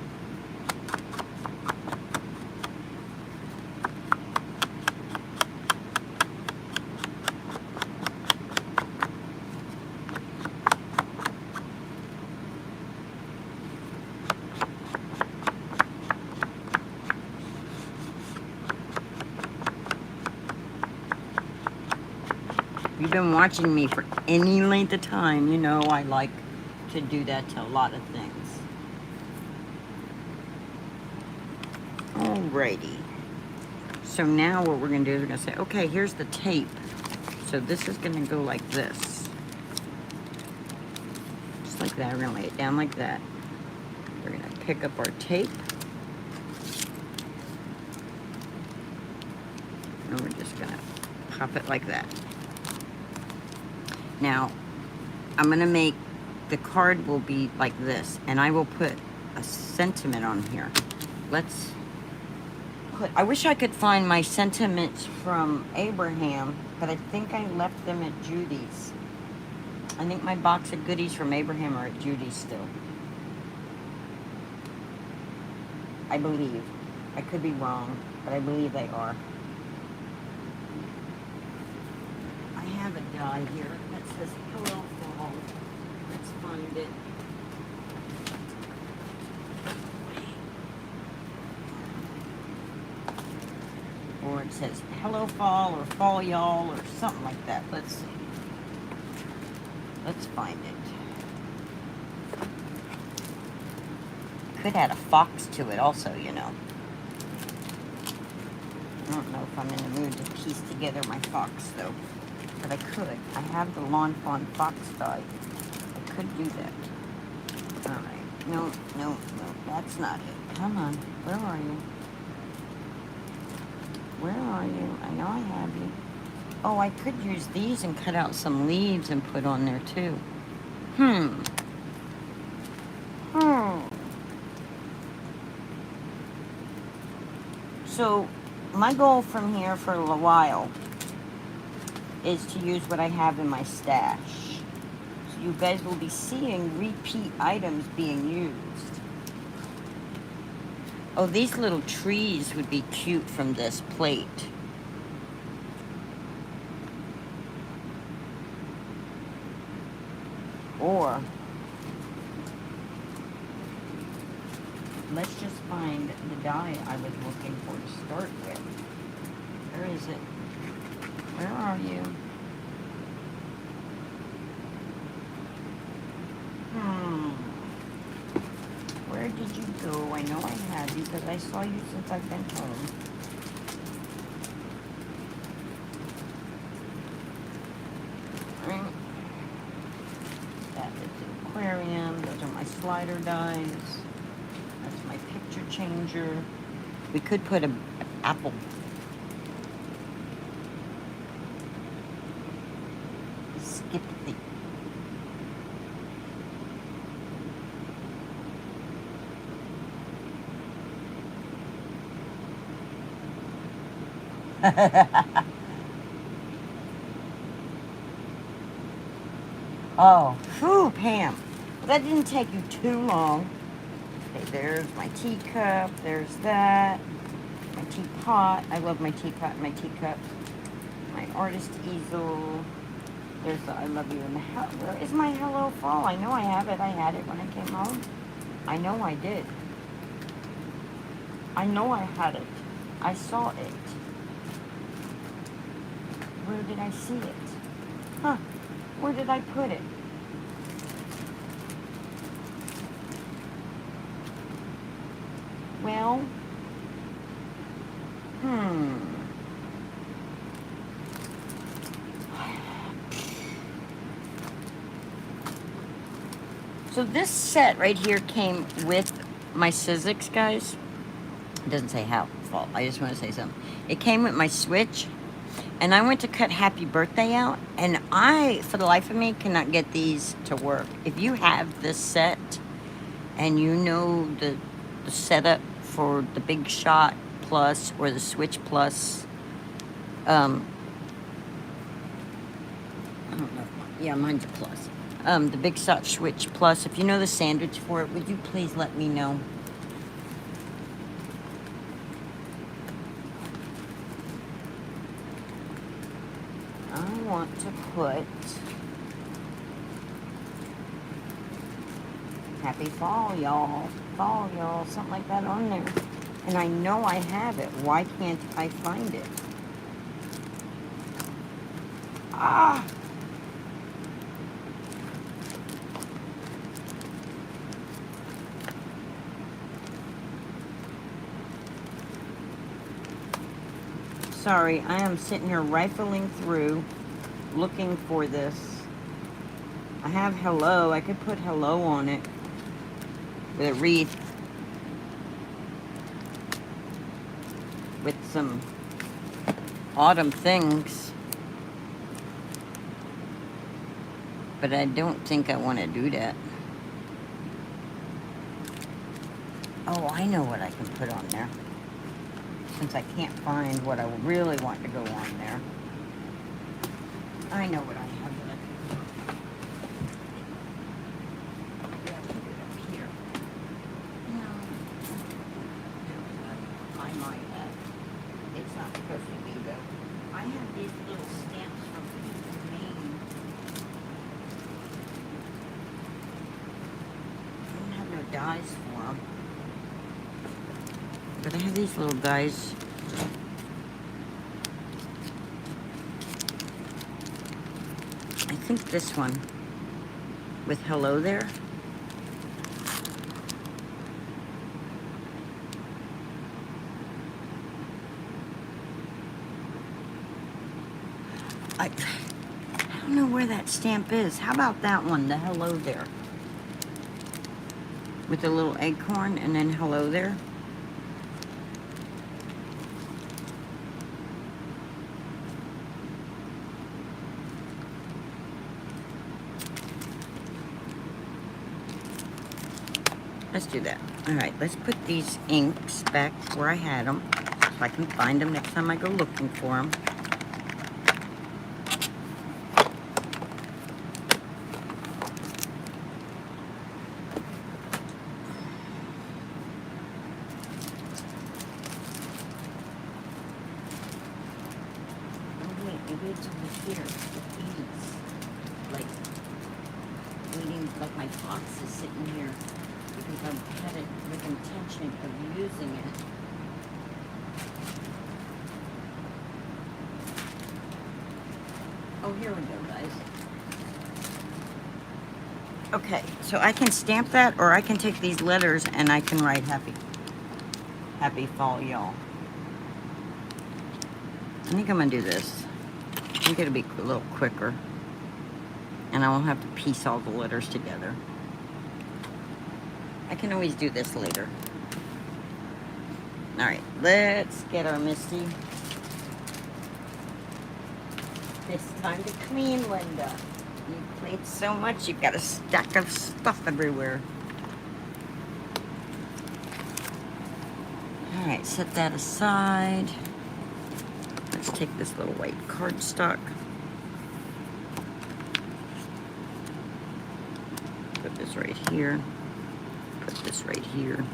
If you've been watching me for any length of time, you know I like to do that to a lot of things. Alrighty. So now what we're going to do is we're going to say, okay, here's the tape. So this is going to go like this. Just like that. We're going to lay it down like that. We're going to pick up our tape. And we're just going to pop it like that. Now, I'm going to make, the card will be like this, and I will put a sentiment on here. Let's put, I wish I could find my sentiments from Abraham, but I think I left them at Judy's. I think my box of goodies from Abraham are at Judy's still. I believe. I could be wrong, but I believe they are. I have a die here that says Hello Fall. Let's find it. Or it says Hello Fall or Fall Y'all or something like that. Let's see. Let's find it. Could add a fox to it also, you know. I don't know if I'm in the mood to piece together my fox though. But I could. I have the Lawn Fawn fox die. I could do that. Alright. No, no, no. That's not it. Come on. Where are you? Where are you? I know I have you. Oh, I could use these and cut out some leaves and put on there too. Hmm. So, my goal from here for a while is to use what I have in my stash. So you guys will be seeing repeat items being used. Oh, these little trees would be cute from this plate. Or, let's just find the die I was looking for to start with. Where is it? Where are you? Where did you go? I know I have you because I saw you since I've been home. That is the aquarium. Those are my slider dies. That's my picture changer. We could put an apple. Skip the. Oh, whew, Pam. Well, that didn't take you too long. Okay, there's my teacup. There's that. My teapot. I love my teapot and my teacup. My artist easel. There's the I love you in the house. Where is my Hello Fall? I know I have it. I had it when I came home. I know I did. I know I had it. I saw it. Where did I see it? Huh. Where did I put it? Well, So this set right here came with my Sizzix, guys. It doesn't say how fault. I just want to say something. It came with my Switch, and I went to cut Happy Birthday out, and I, for the life of me, cannot get these to work. If you have this set, and you know the setup for the Big Shot Plus or the Switch Plus, I don't know. Yeah, mine's a Plus. The Big Shot Switch Plus. If you know the sandwich for it, would you please let me know? I want to put Happy Fall, y'all. Fall, y'all. Something like that on there. And I know I have it. Why can't I find it? Ah! Sorry, I am sitting here rifling through, looking for this. I have hello. I could put hello on it with a wreath. With some autumn things. But I don't think I want to do that. Oh, I know what I can put on there. Since I can't find what I really want to go on there. I know what I have there. Yeah, put it up here. No. I have these little stamps from Pink and Maine. I don't have no dies for them. But I have these little guys. I think this one with hello there. I don't know where that stamp is. How about that one, the hello there? With the little acorn and then hello there. Let's do that. All right, let's put these inks back where I had them so I can find them next time I go looking for them. Maybe it's over here with these. Like, waiting, like my box is sitting here because I've had it with intention of using it. Oh, here we go, guys. Okay, so I can stamp that, or I can take these letters and I can write happy fall, y'all. I think I'm gonna do this. I think it'll be a little quicker. And I won't have to piece all the letters together. I can always do this later. All right, let's get our Misty. It's time to clean, Linda. You played so much, you've got a stack of stuff everywhere. All right, set that aside. Let's take this little white cardstock. Put this right here. Put this right here.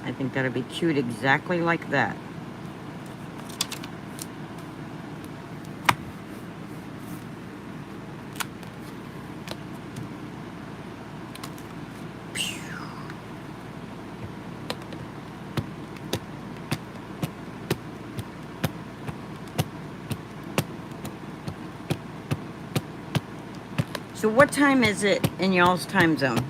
I think that'll be cute exactly like that. So what time is it in y'all's time zone?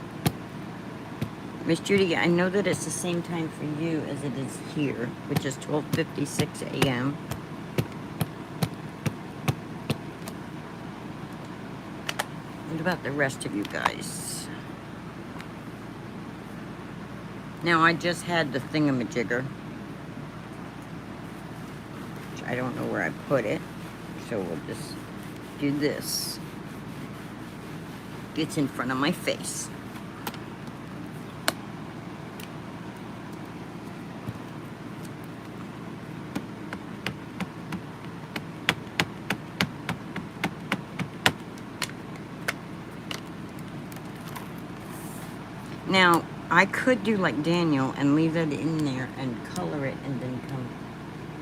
Miss Judy, I know that it's the same time for you as it is here, which is 12:56 a.m. What about the rest of you guys? Now, I just had the thingamajigger, which I don't know where I put it, so we'll just do this. It's in front of my face. Now, I could do like Daniel and leave it in there and color it and then come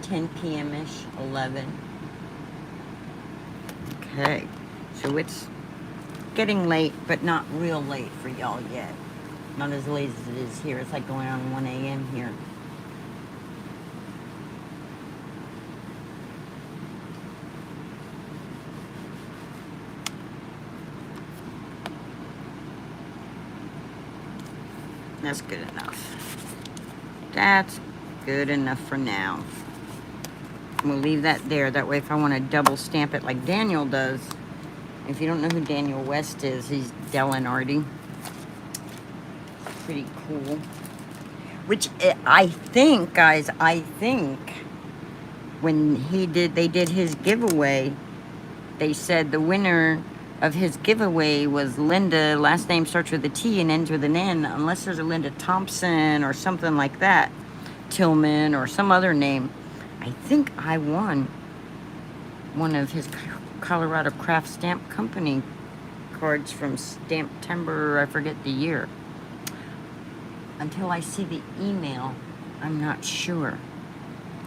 10 p.m.-ish, 11. Okay, so it's getting late, but not real late for y'all yet. Not as late as it is here. It's like going on 1 a.m. here. That's good enough. That's good enough for now. We'll leave that there. That way if I want to double stamp it like Daniel does. If you don't know who Daniel West is, he's Del and Artie. Pretty cool. Which I think, guys, I think when they did his giveaway, they said the winner of his giveaway was Linda, last name starts with a T and ends with an N, unless there's a Linda Thompson or something like that, Tillman or some other name. I think I won one of his Colorado Craft Stamp Company cards from Stamptember, I forget the year. Until I see the email, I'm not sure.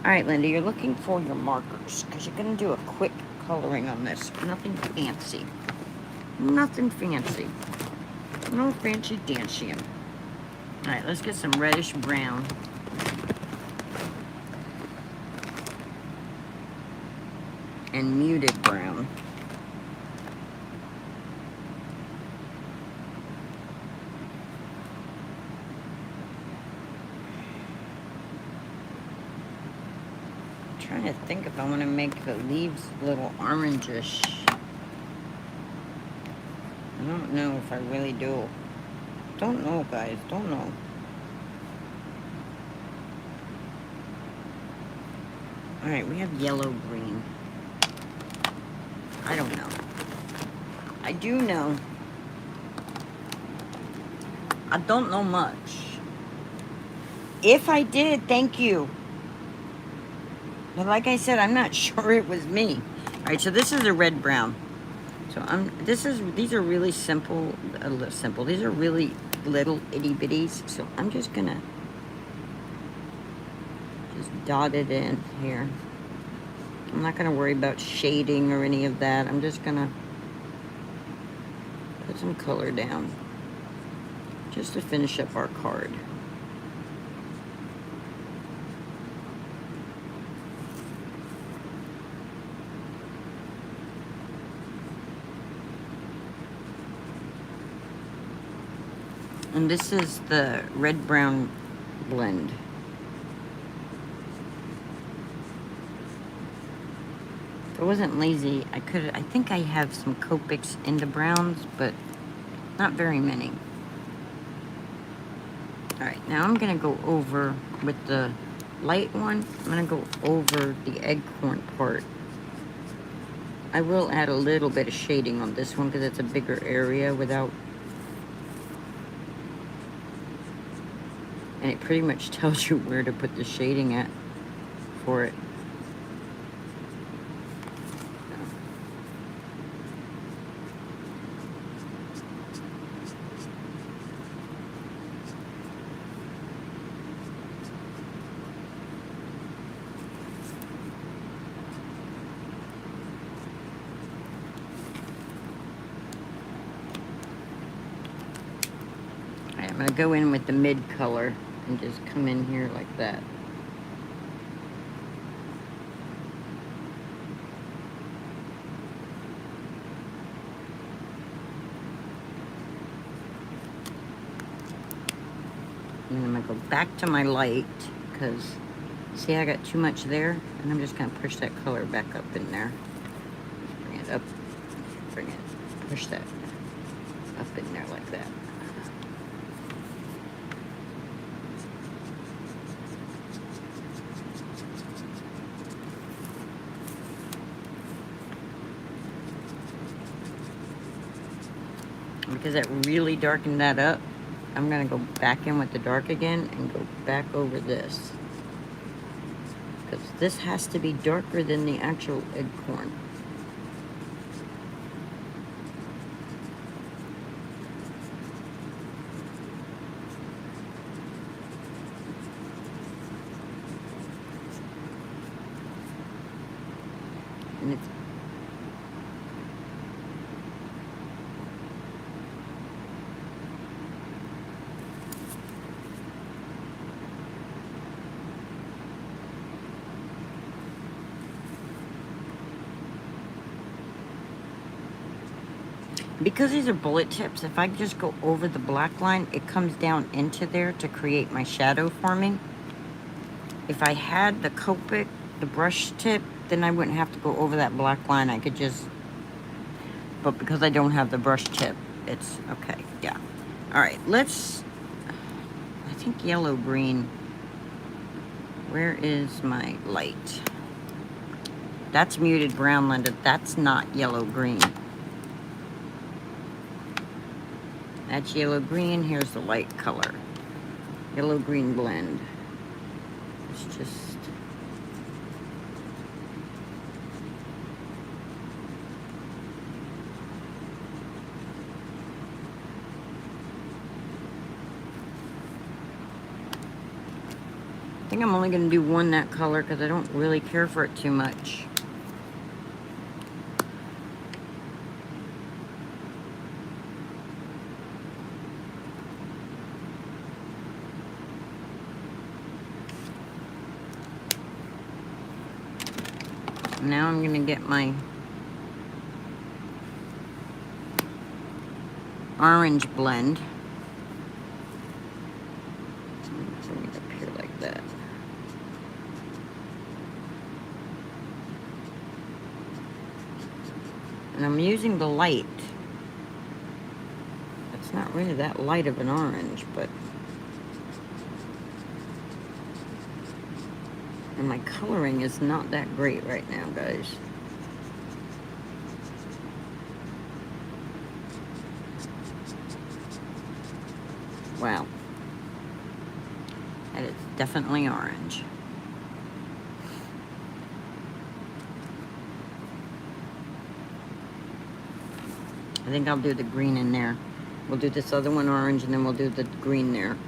All right, Linda, you're looking for your markers because you're going to do a quick coloring on this. Nothing fancy. Nothing fancy. No fancy dancing. All right, let's get some reddish brown. And muted brown. Trying to think if I want to make the leaves a little orangish. I don't know if I really do. Don't know, guys. Don't know. Alright, we have yellow green. I don't know. I do know. I don't know much. If I did, thank you. But like I said, I'm not sure it was me. Alright, so this is a red brown. So these are really simple, These are really little itty bitties. So I'm just gonna just dot it in here. I'm not gonna worry about shading or any of that. I'm just gonna put some color down just to finish up our card. And this is the red-brown blend. If I wasn't lazy, I think I have some Copics into browns, but not very many. Alright, now I'm going to go over with the light one. I'm going to go over the Eggcorn part. I will add a little bit of shading on this one because it's a bigger area without... And it pretty much tells you where to put the shading at for it. Alright, I'm going to go in with the mid color and just come in here like that. And I'm going to go back to my light because, see, I got too much there, and I'm just going to push that color back up in there. Bring it up, push that up in there like that. Because that really darkened that up, I'm going to go back in with the dark again and go back over this. Because this has to be darker than the actual Eggcorn. And it's because these are bullet tips, if I just go over the black line, it comes down into there to create my shadow for me. If I had the Copic, the brush tip, then I wouldn't have to go over that black line. I could just, but because I don't have the brush tip, it's okay, yeah. All right, I think pink, yellow, green. Where is my light? That's muted brown, Linda. That's not yellow, green. That's yellow, green. Here's the light color. Yellow, green blend. It's just... I think I'm only going to do one that color because I don't really care for it too much. Now I'm going to get my orange blend. Bring it up here like that. And I'm using the light. It's not really that light of an orange, but... And my coloring is not that great right now, guys. Wow. And it's definitely orange. I think I'll do the green in there. We'll do this other one orange, and then we'll do the green there.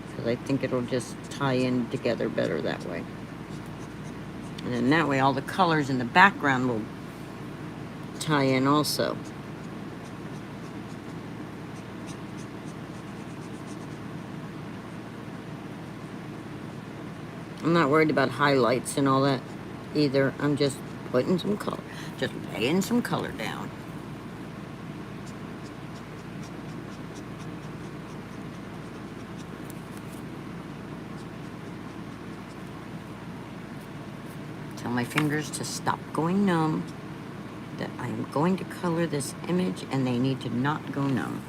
Because I think it'll just tie in together better that way. And then that way all the colors in the background will tie in also. I'm not worried about highlights and all that either. I'm just putting some color, just laying some color down. Tell my fingers to stop going numb, that I am going to color this image and they need to not go numb.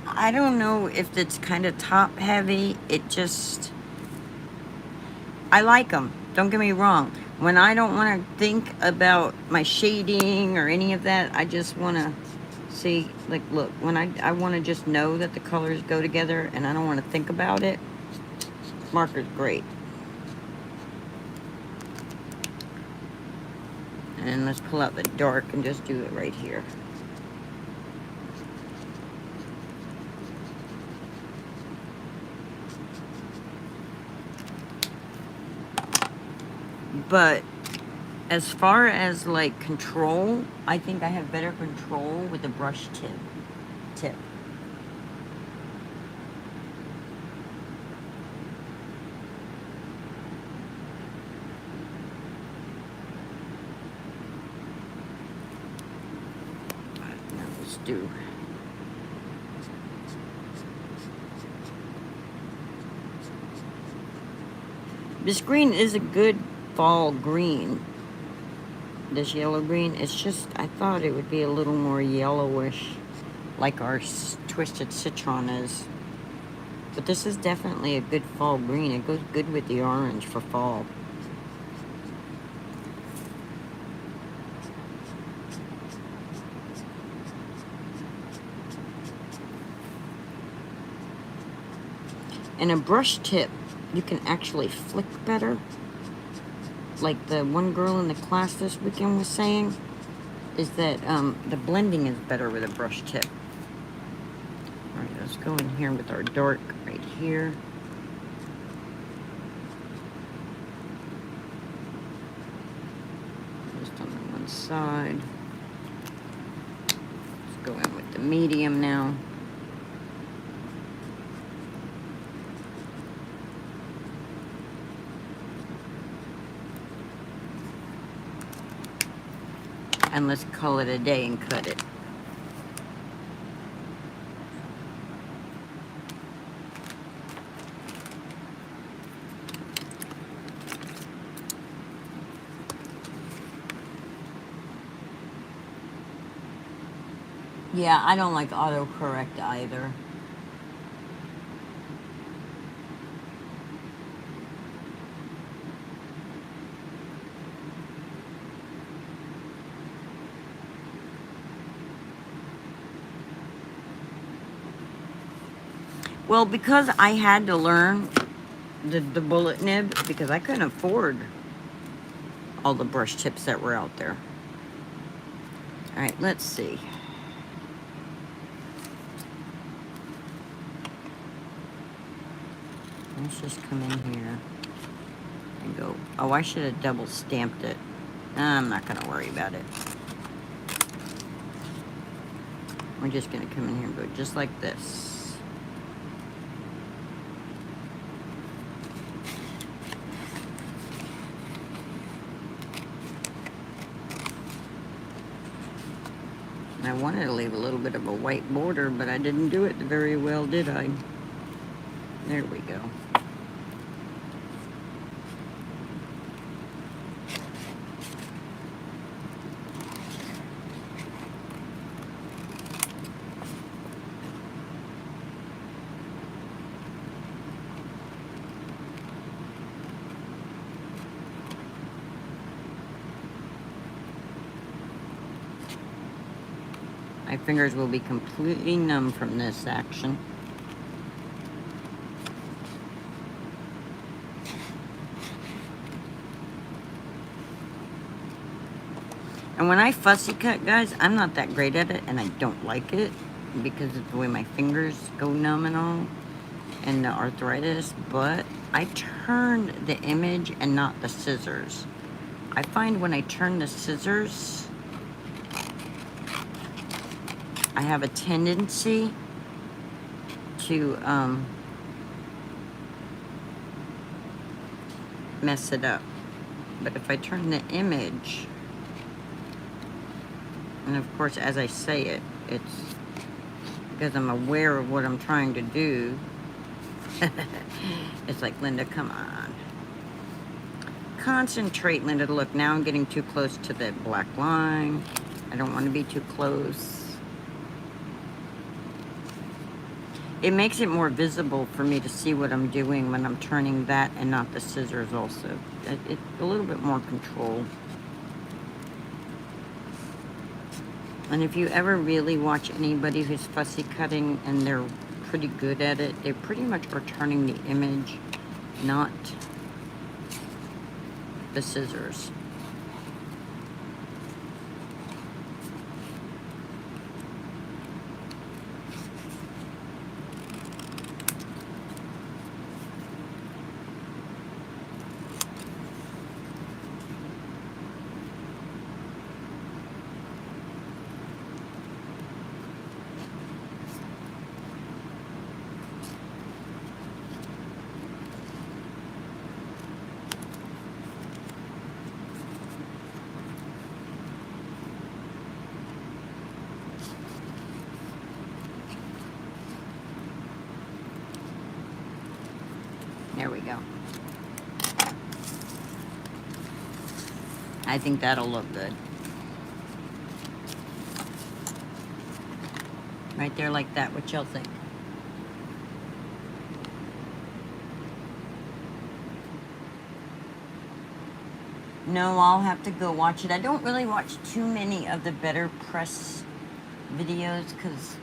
I don't know if it's kind of top heavy. It just, I like them. Don't get me wrong. When I don't want to think about my shading or any of that, I just want to see, like, look, when I want to just know that the colors go together and I don't want to think about it, marker's great. And let's pull out the dark and just do it right here. But as far as like control, I think I have better control with the brush tip. Now let's do. This green is a good fall green. This yellow green, it's just, I thought it would be a little more yellowish, like our Twisted Citron is. But this is definitely a good fall green. It goes good with the orange for fall. And a brush tip, you can actually flick better. Like the one girl in the class this weekend was saying, is that the blending is better with a brush tip. All right, let's go in here with our dark right here. Just on the one side. Let's go in with the medium now. And let's call it a day and cut it. Yeah, I don't like autocorrect either. Well, because I had to learn the bullet nib because I couldn't afford all the brush tips that were out there. All right, let's see. Let's just come in here and go. Oh, I should have double stamped it. I'm not gonna worry about it. We're just gonna come in here and go just like this. And I wanted to leave a little bit of a white border, but I didn't do it very well, did I? There we go. My fingers will be completely numb from this action. And when I fussy cut, guys, I'm not that great at it, and I don't like it because of the way my fingers go numb and all, and the arthritis, but I turned the image and not the scissors. I find when I turn the scissors, I have a tendency to mess it up. But if I turn the image, and of course as I say it, it's because I'm aware of what I'm trying to do. It's like, Linda, come on. Concentrate, Linda. Look, now I'm getting too close to the black line. I don't want to be too close. It makes it more visible for me to see what I'm doing when I'm turning that and not the scissors also. It's a little bit more control. And if you ever really watch anybody who's fussy cutting and they're pretty good at it, they pretty much are turning the image, not the scissors. There we go. I think that'll look good. Right there like that. What y'all think? No, I'll have to go watch it. I don't really watch too many of the Better Press videos because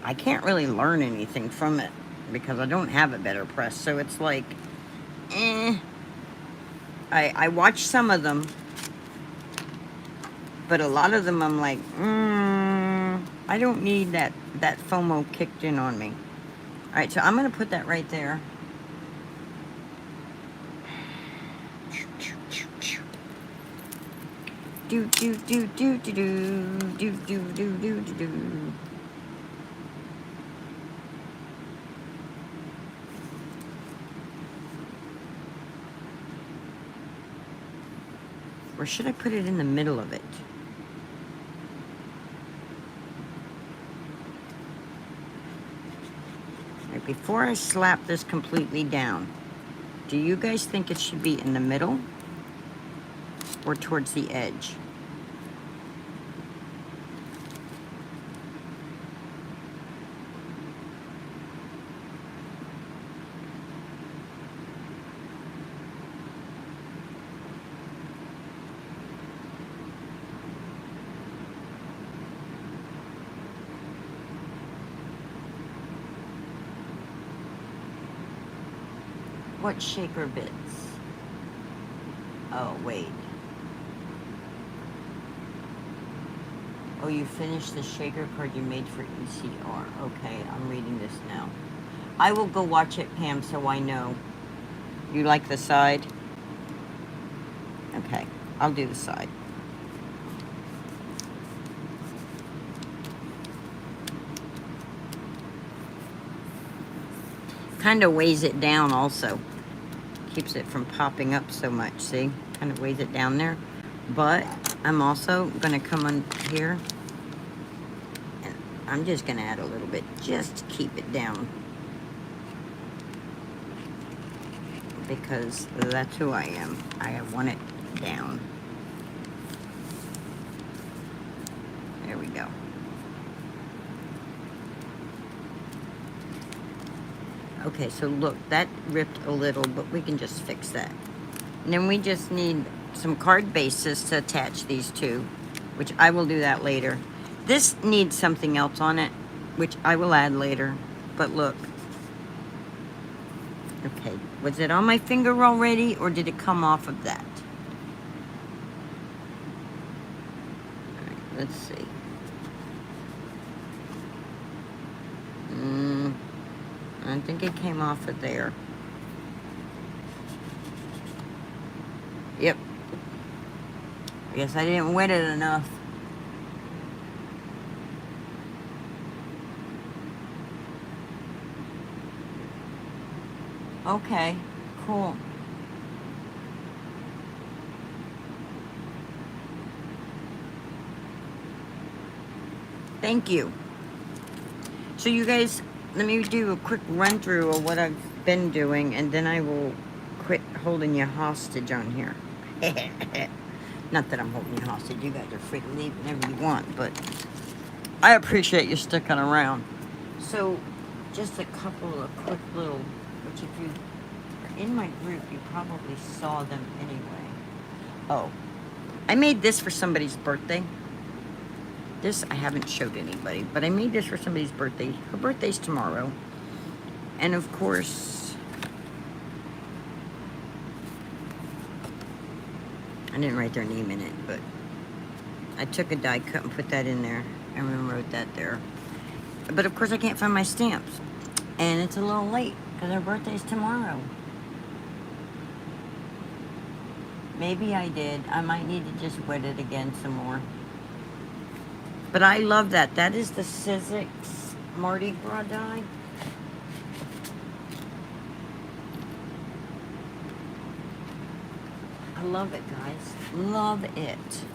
I can't really learn anything from it because I don't have a Better Press. So it's like, I watch some of them, but a lot of them I'm like, I don't need that FOMO kicked in on me. All right, so I'm gonna put that right there. Do do do do do do do do do do do do. Or should I put it in the middle of it? Right, before I slap this completely down, do you guys think it should be in the middle or towards the edge? What shaker bits? Oh, wait. Oh, you finished the shaker card you made for ECR. Okay, I'm reading this now. I will go watch it, Pam, so I know. You like the side? Okay, I'll do the side. Kind of weighs it down also. Keeps it from popping up so much, see? Kind of weighs it down there. But I'm also gonna come on here and I'm just gonna add a little bit just to keep it down. Because that's who I am. I want it down. There we go. Okay, so look, that ripped a little, but we can just fix that. And then we just need some card bases to attach these to, which I will do that later. This needs something else on it, which I will add later. But look. Okay, was it on my finger already, or did it come off of that? All right, let's see. I think it came off of there. Yep. I guess I didn't wet it enough. Okay, cool. Thank you. So you guys, let me do a quick run through of what I've been doing, and then I will quit holding you hostage on here. Not that I'm holding you hostage. You guys are free to leave whenever you want, but I appreciate you sticking around. So just a couple of quick little, which if you are in my group, you probably saw them anyway. Oh, I made this for somebody's birthday. This I haven't showed anybody, but I made this for somebody's birthday. Her birthday's tomorrow. And of course, I didn't write their name in it, but I took a die cut and put that in there. And wrote that there. But of course I can't find my stamps. And it's a little late, because her birthday's tomorrow. Maybe I did. I might need to just wet it again some more. But I love that. That is the Sizzix Mardi Gras die. I love it, guys. Love it.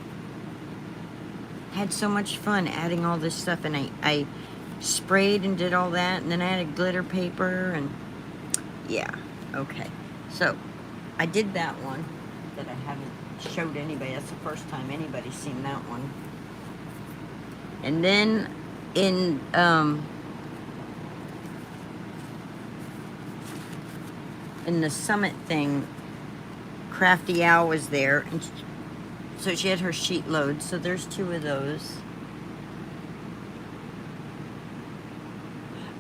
Had so much fun adding all this stuff, and I sprayed and did all that, and then I added glitter paper, and yeah, okay. So I did that one that I haven't showed anybody. That's the first time anybody's seen that one. And then in the summit thing, Crafty Owl was there, and so she had her sheet load. So there's 2 of those.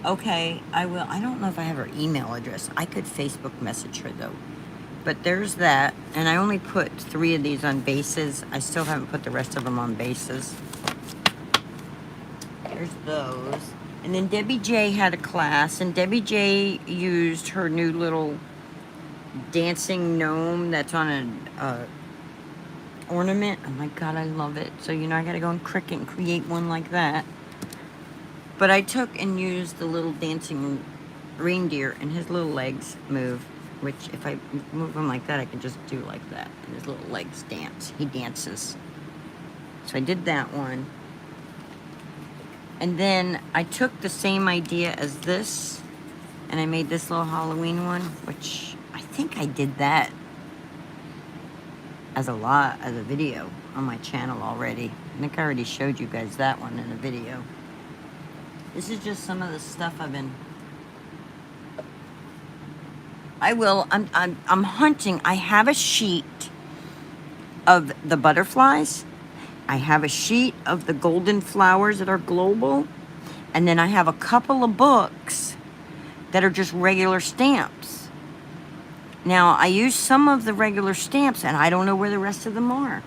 Okay, I will. I don't know if I have her email address. I could Facebook message her though. But there's that, and I only put 3 of these on bases. I still haven't put the rest of them on bases. There's those. And then Debbie J had a class, and Debbie J used her new little dancing gnome that's on an ornament. Oh my god, I love it. So you know I gotta go on Cricut and create one like that. But I took and used the little dancing reindeer, and his little legs move, which if I move him like that, I can just do like that, and his little legs dance. He dances. So I did that one. And then I took the same idea as this, and I made this little Halloween one, which I think I did that as a video on my channel already. I think I already showed you guys that one in a video. This is just some of the stuff I've been... I'm hunting. I have a sheet of the butterflies. I have a sheet of the golden flowers that are global. And then I have a couple of books that are just regular stamps. Now, I used some of the regular stamps, and I don't know where the rest of them are.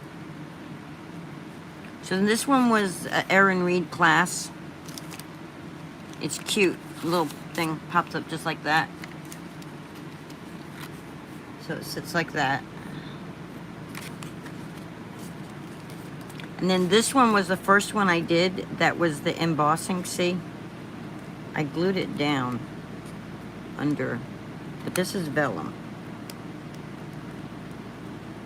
So this one was Aaron Reed class. It's cute. Little thing pops up just like that. So it sits like that. And then this one was the first one I did that was the embossing. See? I glued it down under, but this is vellum.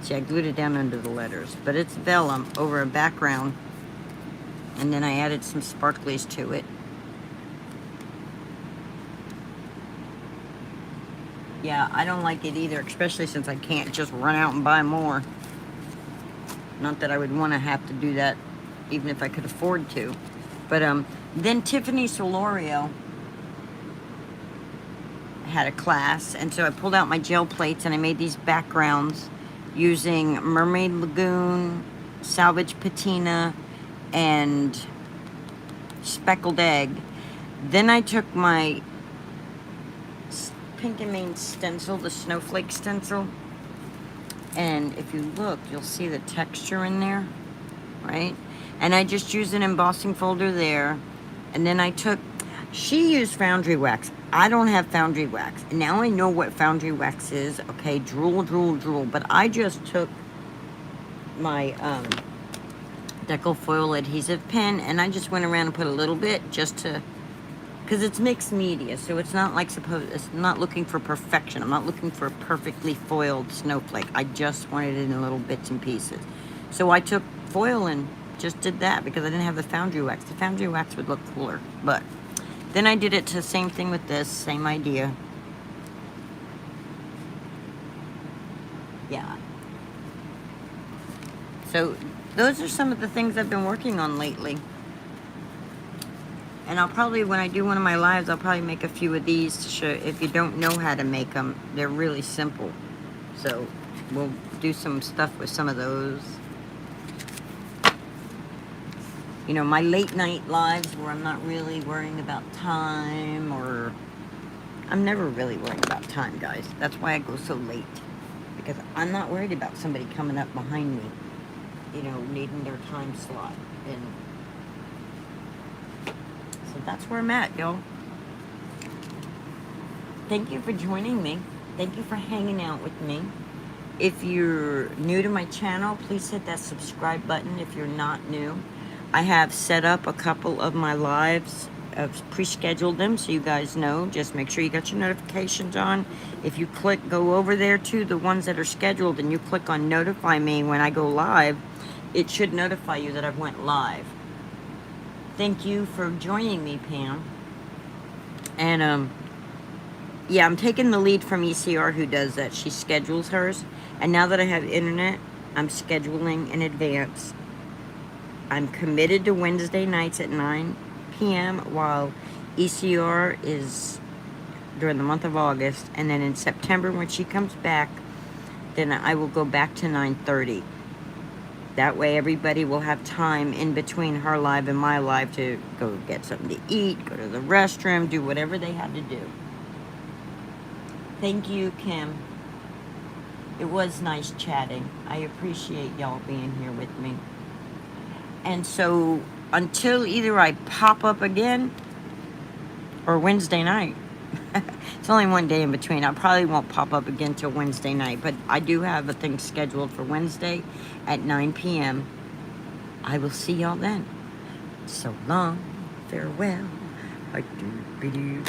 See, I glued it down under the letters, but it's vellum over a background, and then I added some sparklies to it. Yeah, I don't like it either, especially since I can't just run out and buy more. Not that I would want to have to do that, even if I could afford to. But then Tiffany Solorio had a class, and so I pulled out my gel plates and I made these backgrounds using Mermaid Lagoon, Salvage Patina, and Speckled Egg. Then I took my Pink and Main stencil, the snowflake stencil, and if you look, you'll see the texture in there, right? And I just used an embossing folder there, and then I took, she used Foundry Wax. I don't have Foundry Wax. And now I know what Foundry Wax is. Okay, drool, drool, drool. But I just took my Deco Foil adhesive pen, and I just went around and put a little bit just to, because it's mixed media, so it's not like it's not looking for perfection. I'm not looking for a perfectly foiled snowflake. I just wanted it in little bits and pieces. So I took foil and just did that because I didn't have the Foundry Wax. The Foundry Wax would look cooler, but then I did it to the same thing with this, same idea. Yeah. So those are some of the things I've been working on lately. And I'll probably, when I do one of my lives, I'll probably make a few of these to show, if you don't know how to make them, they're really simple. So we'll do some stuff with some of those. You know, my late night lives where I'm not really worrying about time, or I'm never really worrying about time, guys. That's why I go so late, because I'm not worried about somebody coming up behind me, you know, needing their time slot. And so that's where I'm at, y'all. Thank you for joining me. Thank you for hanging out with me. If you're new to my channel, please hit that subscribe button if you're not new. I have set up a couple of my lives. I've pre-scheduled them so you guys know. Just make sure you got your notifications on. If you go over there to the ones that are scheduled and you click on notify me when I go live, it should notify you that I've went live. Thank you for joining me, Pam. And yeah, I'm taking the lead from ECR, who does that. She schedules hers. And now that I have internet, I'm scheduling in advance. I'm committed to Wednesday nights at 9 p.m. while ECR is during the month of August. And then in September, when she comes back, then I will go back to 9:30. That way everybody will have time in between her live and my live to go get something to eat, go to the restroom, do whatever they had to do. Thank you, Kim. It was nice chatting. I appreciate y'all being here with me. And so until either I pop up again or Wednesday night, it's only one day in between. I probably won't pop up again till Wednesday night, but I do have a thing scheduled for Wednesday at 9 p.m. I will see y'all then. So long, farewell. I do,